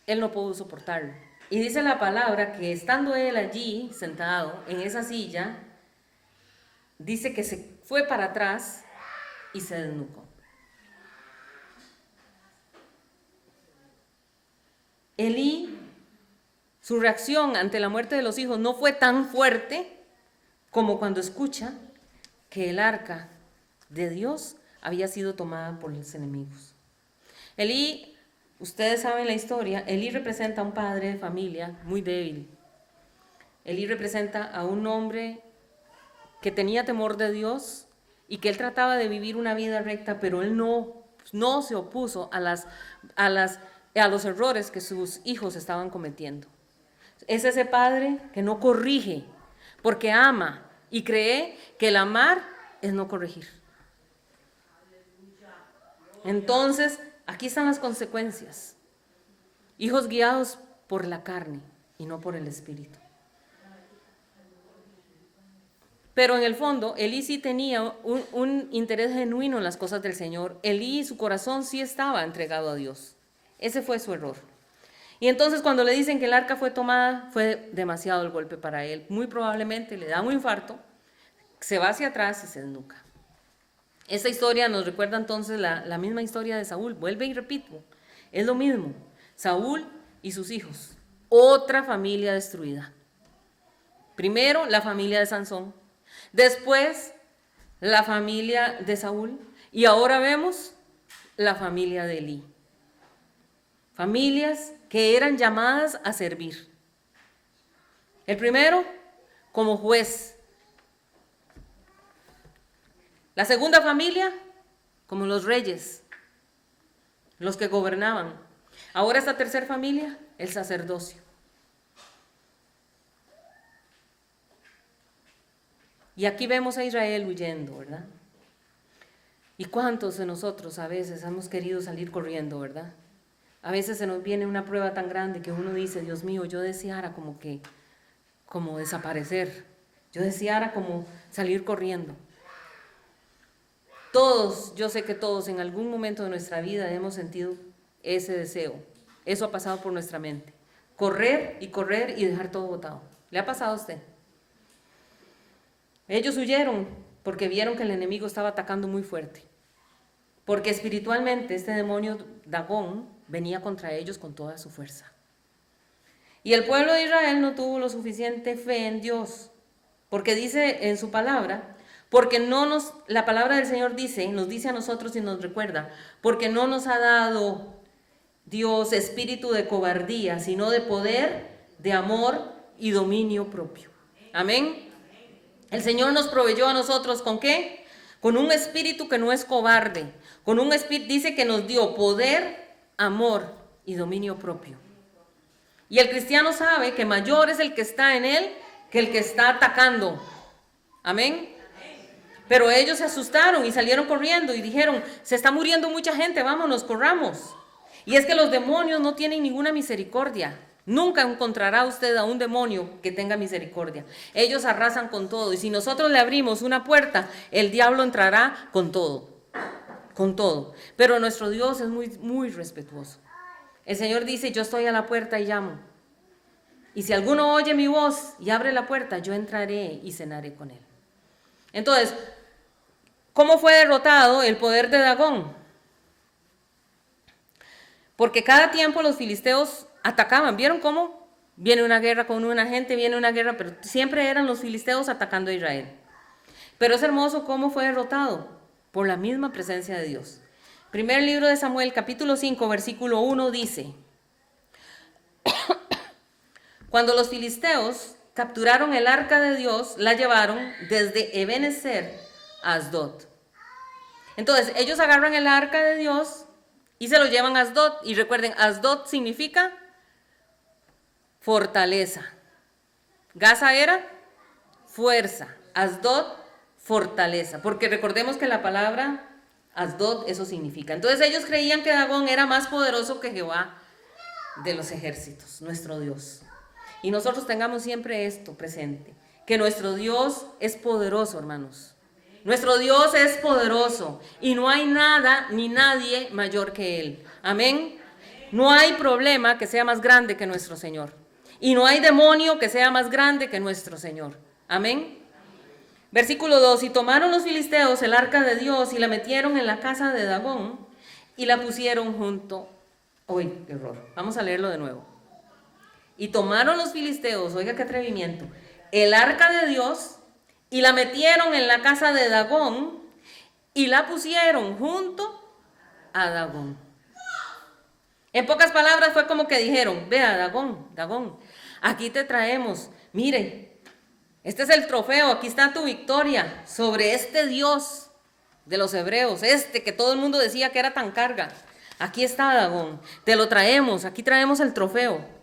él no pudo soportarlo. Y dice la palabra que estando él allí, sentado en esa silla, dice que se fue para atrás y se desnucó. Elí, su reacción ante la muerte de los hijos no fue tan fuerte como cuando escucha que el arca de Dios había sido tomada por los enemigos. Elí, ustedes saben la historia, Elí representa a un padre de familia muy débil. Elí representa a un hombre que tenía temor de Dios y que él trataba de vivir una vida recta, pero él no se opuso a los errores que sus hijos estaban cometiendo. Es ese padre que no corrige, porque ama y cree que el amar es no corregir. Entonces, aquí están las consecuencias. Hijos guiados por la carne y no por el espíritu. Pero en el fondo, Elí sí tenía un interés genuino en las cosas del Señor. Elí, su corazón sí estaba entregado a Dios. Ese fue su error. Y entonces cuando le dicen que el arca fue tomada, fue demasiado el golpe para él. Muy probablemente le da un infarto, se va hacia atrás y se desnuca. Esta historia nos recuerda entonces la misma historia de Saúl. Vuelve y repito, es lo mismo. Saúl y sus hijos. Otra familia destruida. Primero la familia de Sansón. Después la familia de Saúl. Y ahora vemos la familia de Elí. Familias que eran llamadas a servir. El primero, como juez. La segunda familia, como los reyes, los que gobernaban. Ahora esta tercera familia, el sacerdocio. Y aquí vemos a Israel huyendo, ¿verdad? ¿Y cuántos de nosotros a veces hemos querido salir corriendo, verdad? A veces se nos viene una prueba tan grande que uno dice, Dios mío, yo deseara como desaparecer. Yo deseara como salir corriendo. Todos, yo sé que todos en algún momento de nuestra vida hemos sentido ese deseo. Eso ha pasado por nuestra mente. Correr y dejar todo botado. ¿Le ha pasado a usted? Ellos huyeron porque vieron que el enemigo estaba atacando muy fuerte. porque espiritualmente este demonio Dagón venía contra ellos con toda su fuerza. Y el pueblo de Israel no tuvo lo suficiente fe en Dios, porque dice en su palabra, porque la palabra del Señor nos dice a nosotros y nos recuerda, porque no nos ha dado Dios espíritu de cobardía, sino de poder, de amor y dominio propio. Amén. El Señor nos proveyó a nosotros ¿con qué? Con un espíritu que no es cobarde, con un espíritu, dice que nos dio poder, amor y dominio propio. Y el cristiano sabe que mayor es el que está en él que el que está atacando. Amén. Pero ellos se asustaron y salieron corriendo y dijeron, se está muriendo mucha gente, vámonos, corramos. Y es que los demonios no tienen ninguna misericordia. Nunca encontrará usted a un demonio que tenga misericordia. Ellos arrasan con todo. Y si nosotros le abrimos una puerta, el diablo entrará con todo. Con todo. Pero nuestro Dios es muy, muy respetuoso. El Señor dice, yo estoy a la puerta y llamo. Y si alguno oye mi voz y abre la puerta, yo entraré y cenaré con él. Entonces, ¿cómo fue derrotado el poder de Dagón? Porque cada tiempo los filisteos atacaban. ¿Vieron cómo? Viene una guerra con una gente, viene una guerra, pero siempre eran los filisteos atacando a Israel. Pero es hermoso cómo fue derrotado por la misma presencia de Dios. Primer libro de Samuel, capítulo 5, versículo 1 dice, cuando los filisteos capturaron el arca de Dios, la llevaron desde Ebenezer a Asdod. Entonces, ellos agarran el arca de Dios y se lo llevan a Asdod. Y recuerden, Asdod significa fortaleza. Gaza era fuerza. Asdod, fortaleza. Porque recordemos que la palabra Asdod eso significa. Entonces ellos creían que Dagón era más poderoso que Jehová de los ejércitos, nuestro Dios. Y nosotros tengamos siempre esto presente, que nuestro Dios es poderoso, hermanos. Nuestro Dios es poderoso y no hay nada ni nadie mayor que Él. Amén. No hay problema que sea más grande que nuestro Señor. Y no hay demonio que sea más grande que nuestro Señor. Amén. Versículo 2, y tomaron los filisteos el arca de Dios y la metieron en la casa de Dagón y la pusieron junto. Uy, qué error. Vamos a leerlo de nuevo. Y tomaron los filisteos, oiga qué atrevimiento, el arca de Dios y la metieron en la casa de Dagón y la pusieron junto a Dagón. En pocas palabras fue como que dijeron, vea Dagón, aquí te traemos, mire, este es el trofeo, aquí está tu victoria sobre este Dios de los hebreos, que todo el mundo decía que era tan carga. Aquí está Dagón, te lo traemos, aquí traemos el trofeo.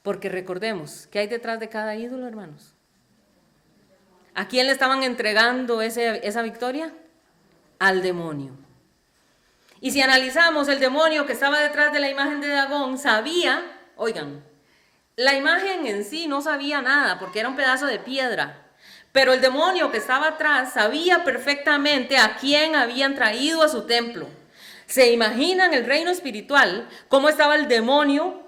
Porque recordemos, ¿qué hay detrás de cada ídolo, hermanos? ¿A quién le estaban entregando esa victoria? Al demonio. Y si analizamos, el demonio que estaba detrás de la imagen de Dagón sabía, oigan, la imagen en sí no sabía nada porque era un pedazo de piedra. Pero el demonio que estaba atrás sabía perfectamente a quién habían traído a su templo. ¿Se imaginan el reino espiritual? ¿Cómo estaba el demonio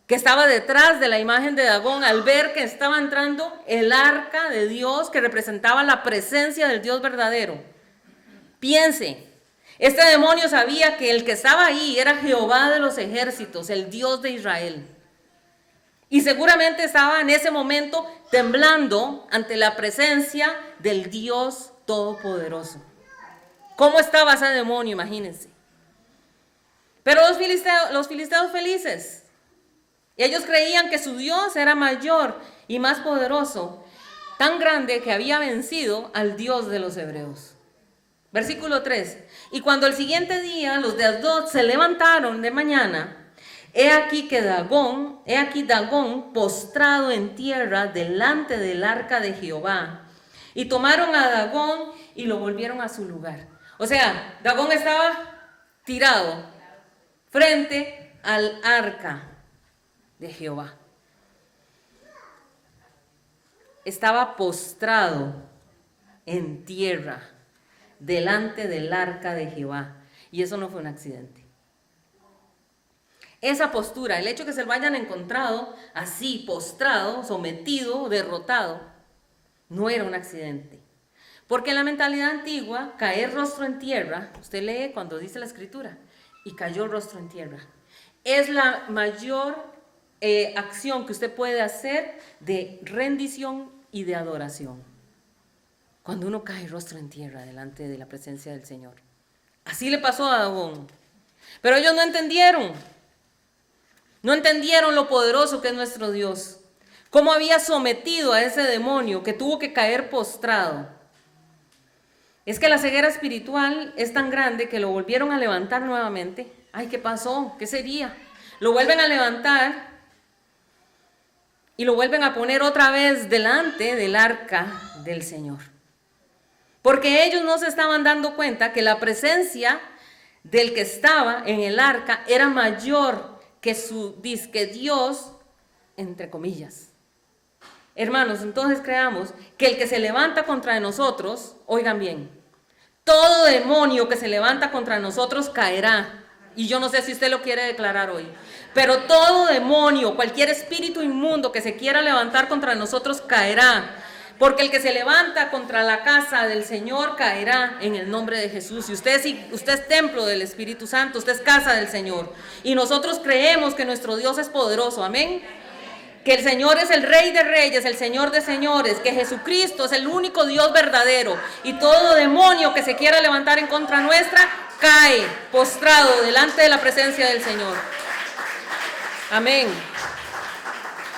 que estaba detrás de la imagen de Dagón al ver que estaba entrando el arca de Dios que representaba la presencia del Dios verdadero? Piense, este demonio sabía que el que estaba ahí era Jehová de los ejércitos, el Dios de Israel. Y seguramente estaba en ese momento temblando ante la presencia del Dios Todopoderoso. ¿Cómo estaba ese demonio? Imagínense. Pero los filisteos felices. Ellos creían que su Dios era mayor y más poderoso, tan grande que había vencido al Dios de los hebreos. Versículo 3. Y cuando el siguiente día los de Asdod se levantaron de mañana, he aquí Dagón postrado en tierra delante del arca de Jehová. Y tomaron a Dagón y lo volvieron a su lugar. O sea, Dagón estaba tirado frente al arca de Jehová. Estaba postrado en tierra delante del arca de Jehová. Y eso no fue un accidente. Esa postura, el hecho que se lo hayan encontrado así, postrado, sometido, derrotado, no era un accidente. Porque en la mentalidad antigua, caer rostro en tierra, usted lee cuando dice la escritura, y cayó rostro en tierra, es la mayor acción que usted puede hacer de rendición y de adoración. Cuando uno cae rostro en tierra delante de la presencia del Señor. Así le pasó a Dagón. Pero ellos no entendieron. No entendieron lo poderoso que es nuestro Dios. Cómo había sometido a ese demonio que tuvo que caer postrado. Es que la ceguera espiritual es tan grande que lo volvieron a levantar nuevamente. Ay, ¿qué pasó? ¿Qué sería? Lo vuelven a levantar y lo vuelven a poner otra vez delante del arca del Señor. Porque ellos no se estaban dando cuenta que la presencia del que estaba en el arca era mayor que su disque Dios, entre comillas. Hermanos, entonces creamos que el que se levanta contra nosotros, oigan bien, todo demonio que se levanta contra nosotros caerá. Y yo no sé si usted lo quiere declarar hoy, pero todo demonio, cualquier espíritu inmundo que se quiera levantar contra nosotros caerá. Porque el que se levanta contra la casa del Señor caerá en el nombre de Jesús. Y usted es templo del Espíritu Santo, usted es casa del Señor. Y nosotros creemos que nuestro Dios es poderoso, amén. Que el Señor es el Rey de Reyes, el Señor de Señores, que Jesucristo es el único Dios verdadero. Y todo demonio que se quiera levantar en contra nuestra, cae postrado delante de la presencia del Señor. Amén.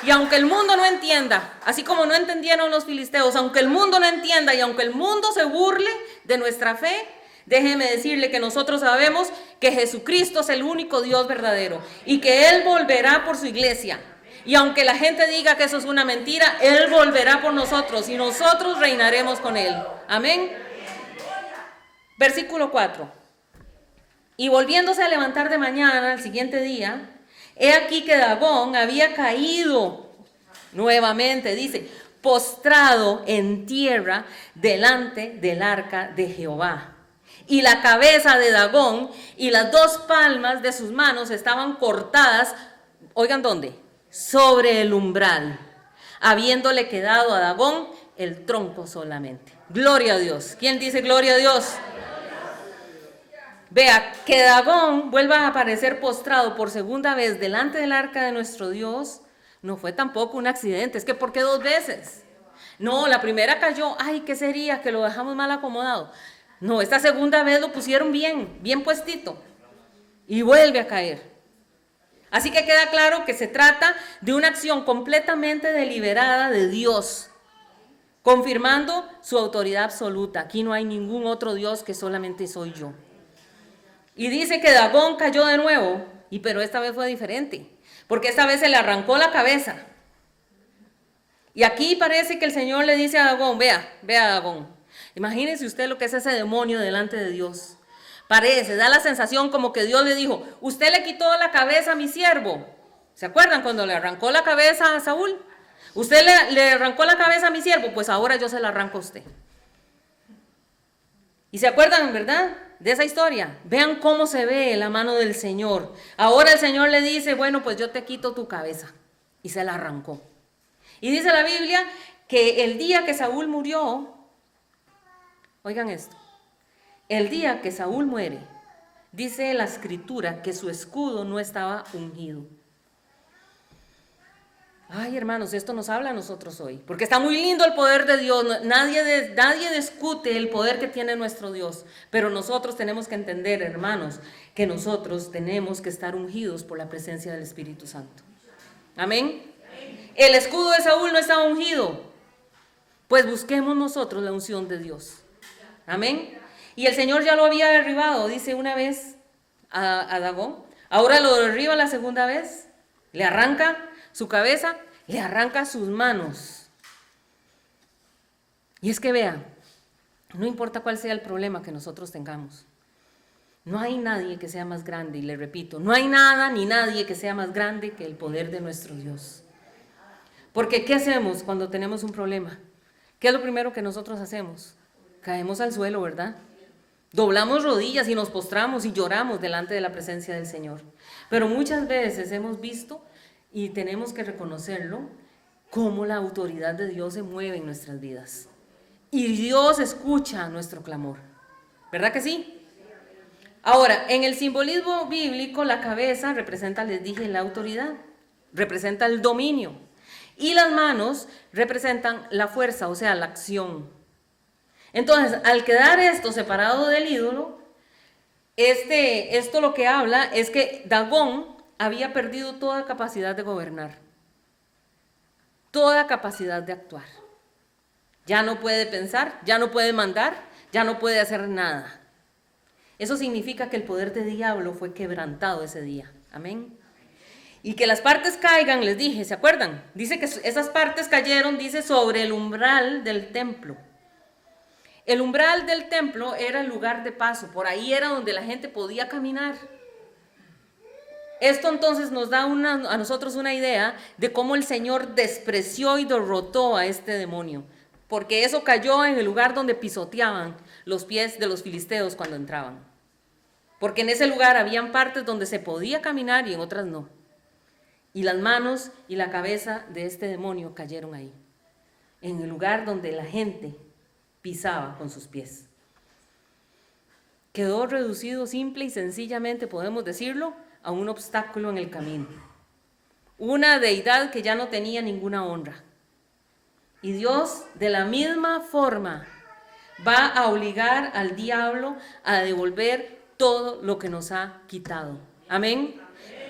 Y aunque el mundo no entienda, así como no entendieron los filisteos, aunque el mundo no entienda y aunque el mundo se burle de nuestra fe, déjeme decirle que nosotros sabemos que Jesucristo es el único Dios verdadero y que Él volverá por su iglesia. Y aunque la gente diga que eso es una mentira, Él volverá por nosotros y nosotros reinaremos con Él. Amén. Versículo 4. Y volviéndose a levantar de mañana, al siguiente día, he aquí que Dagón había caído nuevamente, dice, postrado en tierra delante del arca de Jehová. Y la cabeza de Dagón y las dos palmas de sus manos estaban cortadas, oigan dónde, sobre el umbral, habiéndole quedado a Dagón el tronco solamente. Gloria a Dios. ¿Quién dice gloria a Dios? Vea, que Dagón vuelva a aparecer postrado por segunda vez delante del arca de nuestro Dios, no fue tampoco un accidente. Es que ¿por qué dos veces? No, la primera cayó, ay, ¿qué sería? Que lo dejamos mal acomodado. No, esta segunda vez lo pusieron bien puestito y vuelve a caer. Así que queda claro que se trata de una acción completamente deliberada de Dios, confirmando su autoridad absoluta. Aquí no hay ningún otro Dios, que solamente soy yo. Y dice que Dagón cayó de nuevo, pero esta vez fue diferente, porque esta vez se le arrancó la cabeza. Y aquí parece que el Señor le dice a Dagón, vea Dagón, imagínese usted lo que es ese demonio delante de Dios. Parece, da la sensación como que Dios le dijo, usted le quitó la cabeza a mi siervo. ¿Se acuerdan cuando le arrancó la cabeza a Saúl? Usted le arrancó la cabeza a mi siervo, pues ahora yo se la arranco a usted. ¿Y se acuerdan, verdad, de esa historia? Vean cómo se ve la mano del Señor. Ahora el Señor le dice, bueno, pues yo te quito tu cabeza. Y se la arrancó. Y dice la Biblia que el día que Saúl murió, oigan esto, el día que Saúl muere, dice la Escritura que su escudo no estaba ungido. Ay, hermanos, esto nos habla a nosotros hoy, porque está muy lindo el poder de Dios. Nadie discute el poder que tiene nuestro Dios, pero nosotros tenemos que entender, hermanos, que nosotros tenemos que estar ungidos por la presencia del Espíritu Santo. Amén. El escudo de Saúl no estaba ungido, pues busquemos nosotros la unción de Dios. Amén. Y el Señor ya lo había derribado, dice una vez a Dagón. Ahora lo derriba la segunda vez, le arranca su cabeza, le arranca sus manos. Y es que vean, no importa cuál sea el problema que nosotros tengamos, no hay nadie que sea más grande, y le repito, no hay nada ni nadie que sea más grande que el poder de nuestro Dios. Porque ¿qué hacemos cuando tenemos un problema? ¿Qué es lo primero que nosotros hacemos? Caemos al suelo, ¿verdad? Doblamos rodillas y nos postramos y lloramos delante de la presencia del Señor. Pero muchas veces hemos visto, y tenemos que reconocerlo, cómo la autoridad de Dios se mueve en nuestras vidas. y Dios escucha nuestro clamor. ¿Verdad que sí? Ahora, en el simbolismo bíblico, la cabeza representa, les dije, la autoridad, representa el dominio. Y las manos representan la fuerza, o sea, la acción. Entonces, al quedar esto separado del ídolo, esto lo que habla es que Dagón había perdido toda capacidad de gobernar, toda capacidad de actuar. Ya no puede pensar, ya no puede mandar, ya no puede hacer nada. Eso significa que el poder del diablo fue quebrantado ese día. Amén. Y que las partes caigan, les dije, ¿se acuerdan? Dice que esas partes cayeron, dice, sobre el umbral del templo. El umbral del templo era el lugar de paso, por ahí era donde la gente podía caminar. Esto entonces nos da a nosotros una idea de cómo el Señor despreció y derrotó a este demonio, porque eso cayó en el lugar donde pisoteaban los pies de los filisteos cuando entraban. Porque en ese lugar habían partes donde se podía caminar y en otras no. Y las manos y la cabeza de este demonio cayeron ahí, en el lugar donde la gente pisaba con sus pies. Quedó reducido simple y sencillamente, podemos decirlo, a un obstáculo en el camino. Una deidad que ya no tenía ninguna honra. Y Dios, de la misma forma, va a obligar al diablo a devolver todo lo que nos ha quitado. Amén.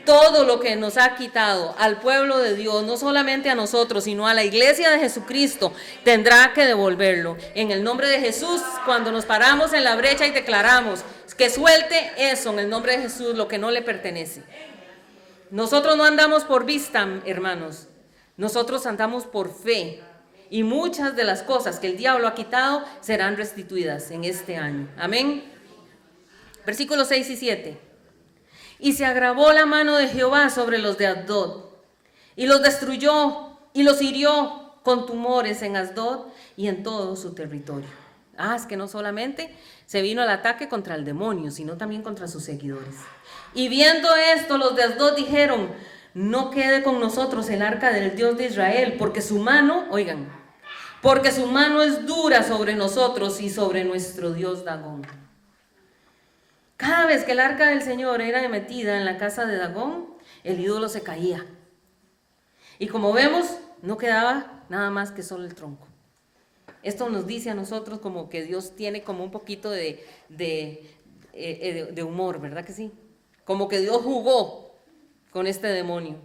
Todo lo que nos ha quitado al pueblo de Dios, no solamente a nosotros, sino a la iglesia de Jesucristo, tendrá que devolverlo. En el nombre de Jesús, cuando nos paramos en la brecha y declaramos que suelte eso en el nombre de Jesús, lo que no le pertenece. Nosotros no andamos por vista, hermanos. Nosotros andamos por fe. Y muchas de las cosas que el diablo ha quitado serán restituidas en este año. Amén. Versículos 6 y 7. Y se agravó la mano de Jehová sobre los de Asdod, y los destruyó, y los hirió con tumores en Asdod y en todo su territorio. Es que no solamente se vino al ataque contra el demonio, sino también contra sus seguidores. Y viendo esto, los de Asdod dijeron, no quede con nosotros el arca del Dios de Israel, porque su mano, oigan, porque su mano es dura sobre nosotros y sobre nuestro Dios Dagón. Cada vez que el arca del Señor era metida en la casa de Dagón, el ídolo se caía. Y como vemos, no quedaba nada más que solo el tronco. Esto nos dice a nosotros como que Dios tiene como un poquito de humor, ¿verdad que sí? Como que Dios jugó con este demonio.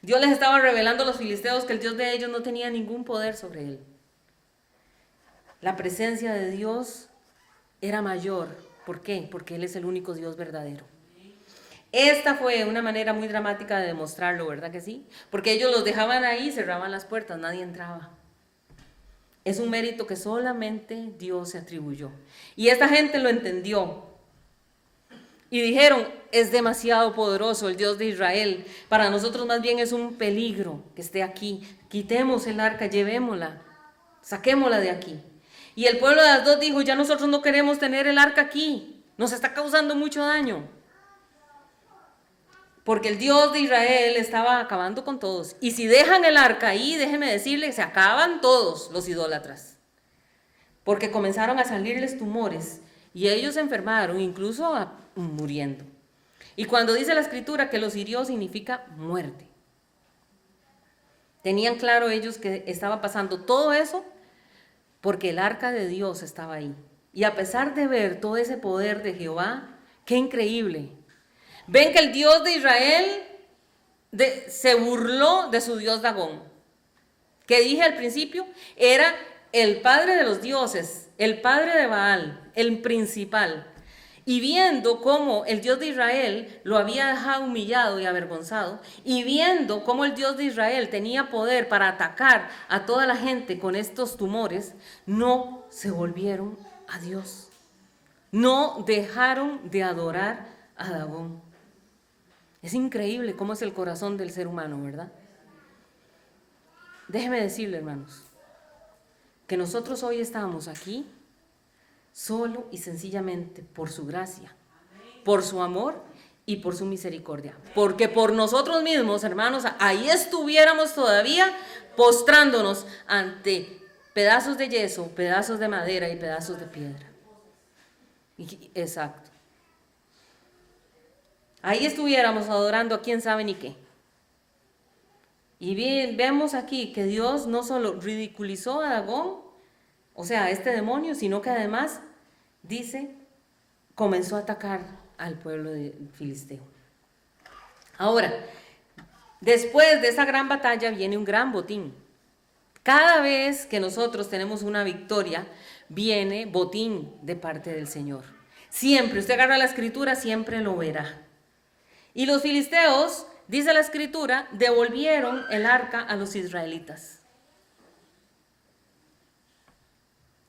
Dios les estaba revelando a los filisteos que el Dios de ellos no tenía ningún poder sobre él. La presencia de Dios era mayor. ¿Por qué? Porque Él es el único Dios verdadero. Esta fue una manera muy dramática de demostrarlo, ¿verdad que sí? Porque ellos los dejaban ahí, cerraban las puertas, nadie entraba. Es un mérito que solamente Dios se atribuyó. Y esta gente lo entendió. Y dijeron, es demasiado poderoso el Dios de Israel. Para nosotros más bien es un peligro que esté aquí. Quitemos el arca, llevémosla, saquémosla de aquí. Y el pueblo de Asdod dijo, ya nosotros no queremos tener el arca aquí, nos está causando mucho daño. Porque el Dios de Israel estaba acabando con todos. Y si dejan el arca ahí, déjenme decirles, se acaban todos los idólatras. Porque comenzaron a salirles tumores y ellos se enfermaron, incluso muriendo. Y cuando dice la escritura que los hirió significa muerte. Tenían claro ellos que estaba pasando todo eso porque el arca de Dios estaba ahí. Y a pesar de ver todo ese poder de Jehová, qué increíble. Ven que el Dios de Israel se burló de su Dios Dagón, que dije al principio, era el padre de los dioses, el padre de Baal, el principal. Y viendo cómo el Dios de Israel lo había dejado humillado y avergonzado, y viendo cómo el Dios de Israel tenía poder para atacar a toda la gente con estos tumores, no se volvieron a Dios. No dejaron de adorar a Dagón. Es increíble cómo es el corazón del ser humano, ¿verdad? Déjeme decirle, hermanos, que nosotros hoy estamos aquí solo y sencillamente por su gracia, por su amor y por su misericordia. Porque por nosotros mismos, hermanos, ahí estuviéramos todavía postrándonos ante pedazos de yeso, pedazos de madera y pedazos de piedra. Exacto. Ahí estuviéramos adorando a quién sabe ni qué. Y bien, vemos aquí que Dios no solo ridiculizó a Dagón, o sea, a este demonio, sino que además, dice, comenzó a atacar al pueblo de filisteo. Ahora, después de esa gran batalla viene un gran botín. Cada vez que nosotros tenemos una victoria, viene botín de parte del Señor. Siempre, usted agarra la escritura, siempre lo verá. Y los filisteos, dice la escritura, devolvieron el arca a los israelitas.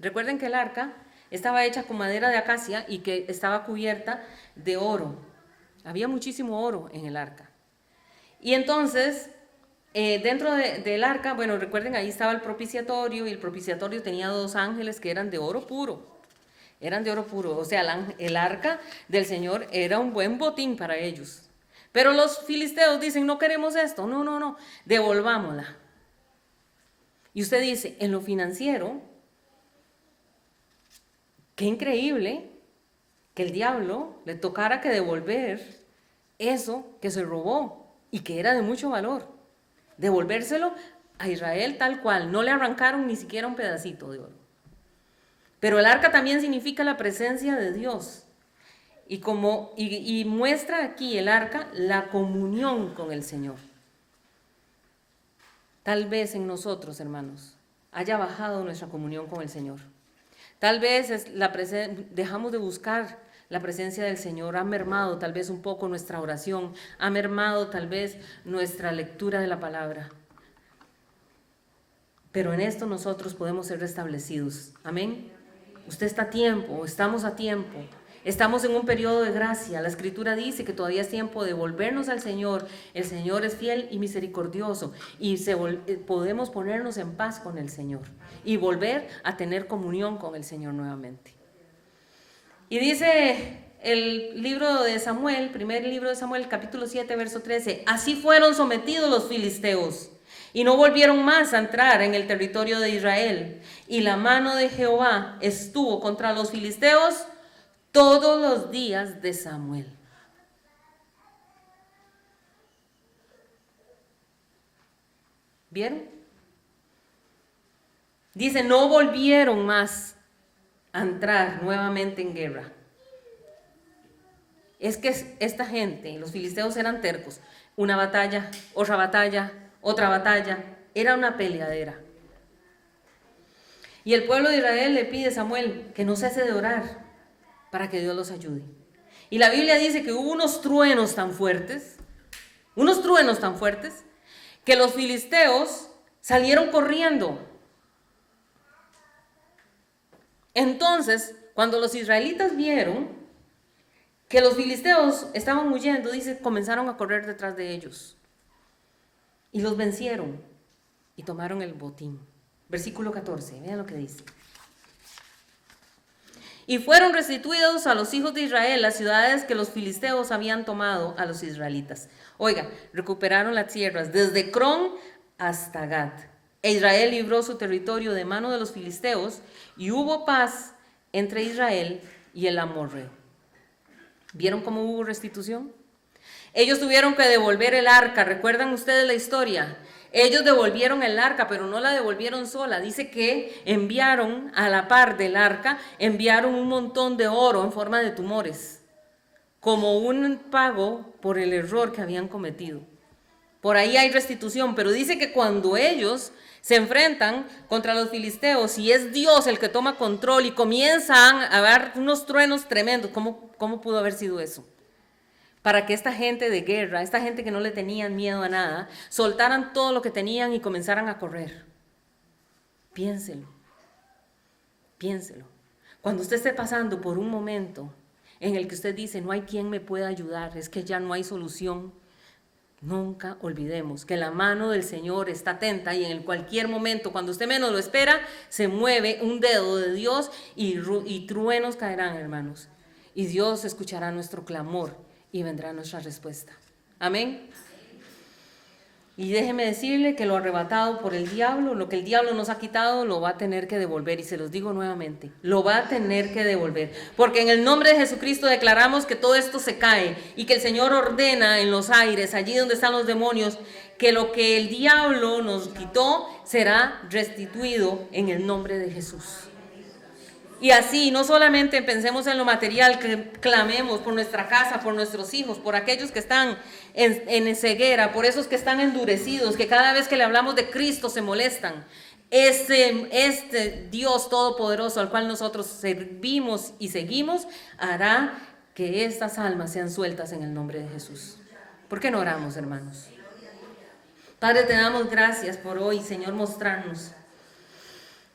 Recuerden que el arca estaba hecha con madera de acacia y que estaba cubierta de oro. Había muchísimo oro en el arca. Y entonces, dentro del arca, bueno, recuerden, ahí estaba el propiciatorio, y el propiciatorio tenía 2 ángeles que eran de oro puro. Eran de oro puro, o sea, el arca del Señor era un buen botín para ellos. Pero los filisteos dicen, no queremos esto, no, devolvámosla. Y usted dice, en lo financiero, qué increíble que el diablo le tocara que devolver eso que se robó y que era de mucho valor. Devolvérselo a Israel tal cual, no le arrancaron ni siquiera un pedacito de oro. Pero el arca también significa la presencia de Dios. Y muestra aquí el arca la comunión con el Señor. Tal vez en nosotros, hermanos, haya bajado nuestra comunión con el Señor. Tal vez dejamos de buscar la presencia del Señor, ha mermado tal vez un poco nuestra oración, ha mermado tal vez nuestra lectura de la palabra. Pero en esto nosotros podemos ser restablecidos. Amén. Usted está a tiempo, estamos a tiempo. Estamos en un periodo de gracia. La Escritura dice que todavía es tiempo de volvernos al Señor. El Señor es fiel y misericordioso y podemos ponernos en paz con el Señor y volver a tener comunión con el Señor nuevamente. Y dice el libro de Samuel, primer libro de Samuel, capítulo 7, verso 13, así fueron sometidos los filisteos y no volvieron más a entrar en el territorio de Israel. Y la mano de Jehová estuvo contra los filisteos todos los días de Samuel. ¿Vieron? Dice, no volvieron más a entrar nuevamente en guerra. Es que esta gente, los filisteos eran tercos. Una batalla, otra batalla, otra batalla. Era una peleadera. Y el pueblo de Israel le pide a Samuel que no cese de orar para que Dios los ayude. Y la Biblia dice que hubo unos truenos tan fuertes, que los filisteos salieron corriendo. Entonces, cuando los israelitas vieron que los filisteos estaban huyendo, dice, comenzaron a correr detrás de ellos. Y los vencieron y tomaron el botín. Versículo 14, vean lo que dice. Y fueron restituidos a los hijos de Israel las ciudades que los filisteos habían tomado a los israelitas. Oiga, recuperaron las tierras desde Crón hasta Gat. E Israel libró su territorio de mano de los filisteos y hubo paz entre Israel y el amorreo. ¿Vieron cómo hubo restitución? Ellos tuvieron que devolver el arca. ¿Recuerdan ustedes la historia? Ellos devolvieron el arca, pero no la devolvieron sola. Dice que enviaron a la par del arca, enviaron un montón de oro en forma de tumores, como un pago por el error que habían cometido. Por ahí hay restitución, pero dice que cuando ellos se enfrentan contra los filisteos y es Dios el que toma control y comienzan a dar unos truenos tremendos, ¿cómo pudo haber sido eso? Para que esta gente de guerra, esta gente que no le tenían miedo a nada, soltaran todo lo que tenían y comenzaran a correr. Piénselo. Cuando usted esté pasando por un momento en el que usted dice, no hay quien me pueda ayudar, es que ya no hay solución, nunca olvidemos que la mano del Señor está atenta y en cualquier momento, cuando usted menos lo espera, se mueve un dedo de Dios y truenos caerán, hermanos. Y Dios escuchará nuestro clamor y vendrá nuestra respuesta. Amén. Y déjeme decirle que lo arrebatado por el diablo, lo que el diablo nos ha quitado, lo va a tener que devolver. Y se los digo nuevamente, lo va a tener que devolver. Porque en el nombre de Jesucristo declaramos que todo esto se cae y que el Señor ordena en los aires, allí donde están los demonios, que lo que el diablo nos quitó será restituido en el nombre de Jesús. Y así, no solamente pensemos en lo material, que clamemos por nuestra casa, por nuestros hijos, por aquellos que están en ceguera, por esos que están endurecidos, que cada vez que le hablamos de Cristo se molestan. Este Dios todopoderoso al cual nosotros servimos y seguimos, hará que estas almas sean sueltas en el nombre de Jesús. ¿Por qué no oramos, hermanos? Padre, te damos gracias por hoy, Señor, mostrarnos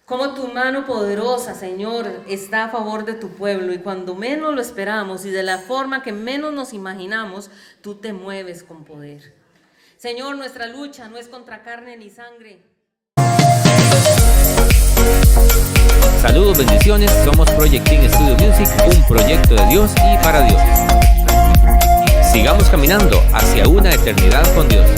cómo tu mano poderosa, Señor, está a favor de tu pueblo, y cuando menos lo esperamos y de la forma que menos nos imaginamos, tú te mueves con poder. Señor, nuestra lucha no es contra carne ni sangre. Saludos, bendiciones, somos Project Team Studio Music, un proyecto de Dios y para Dios. Sigamos caminando hacia una eternidad con Dios.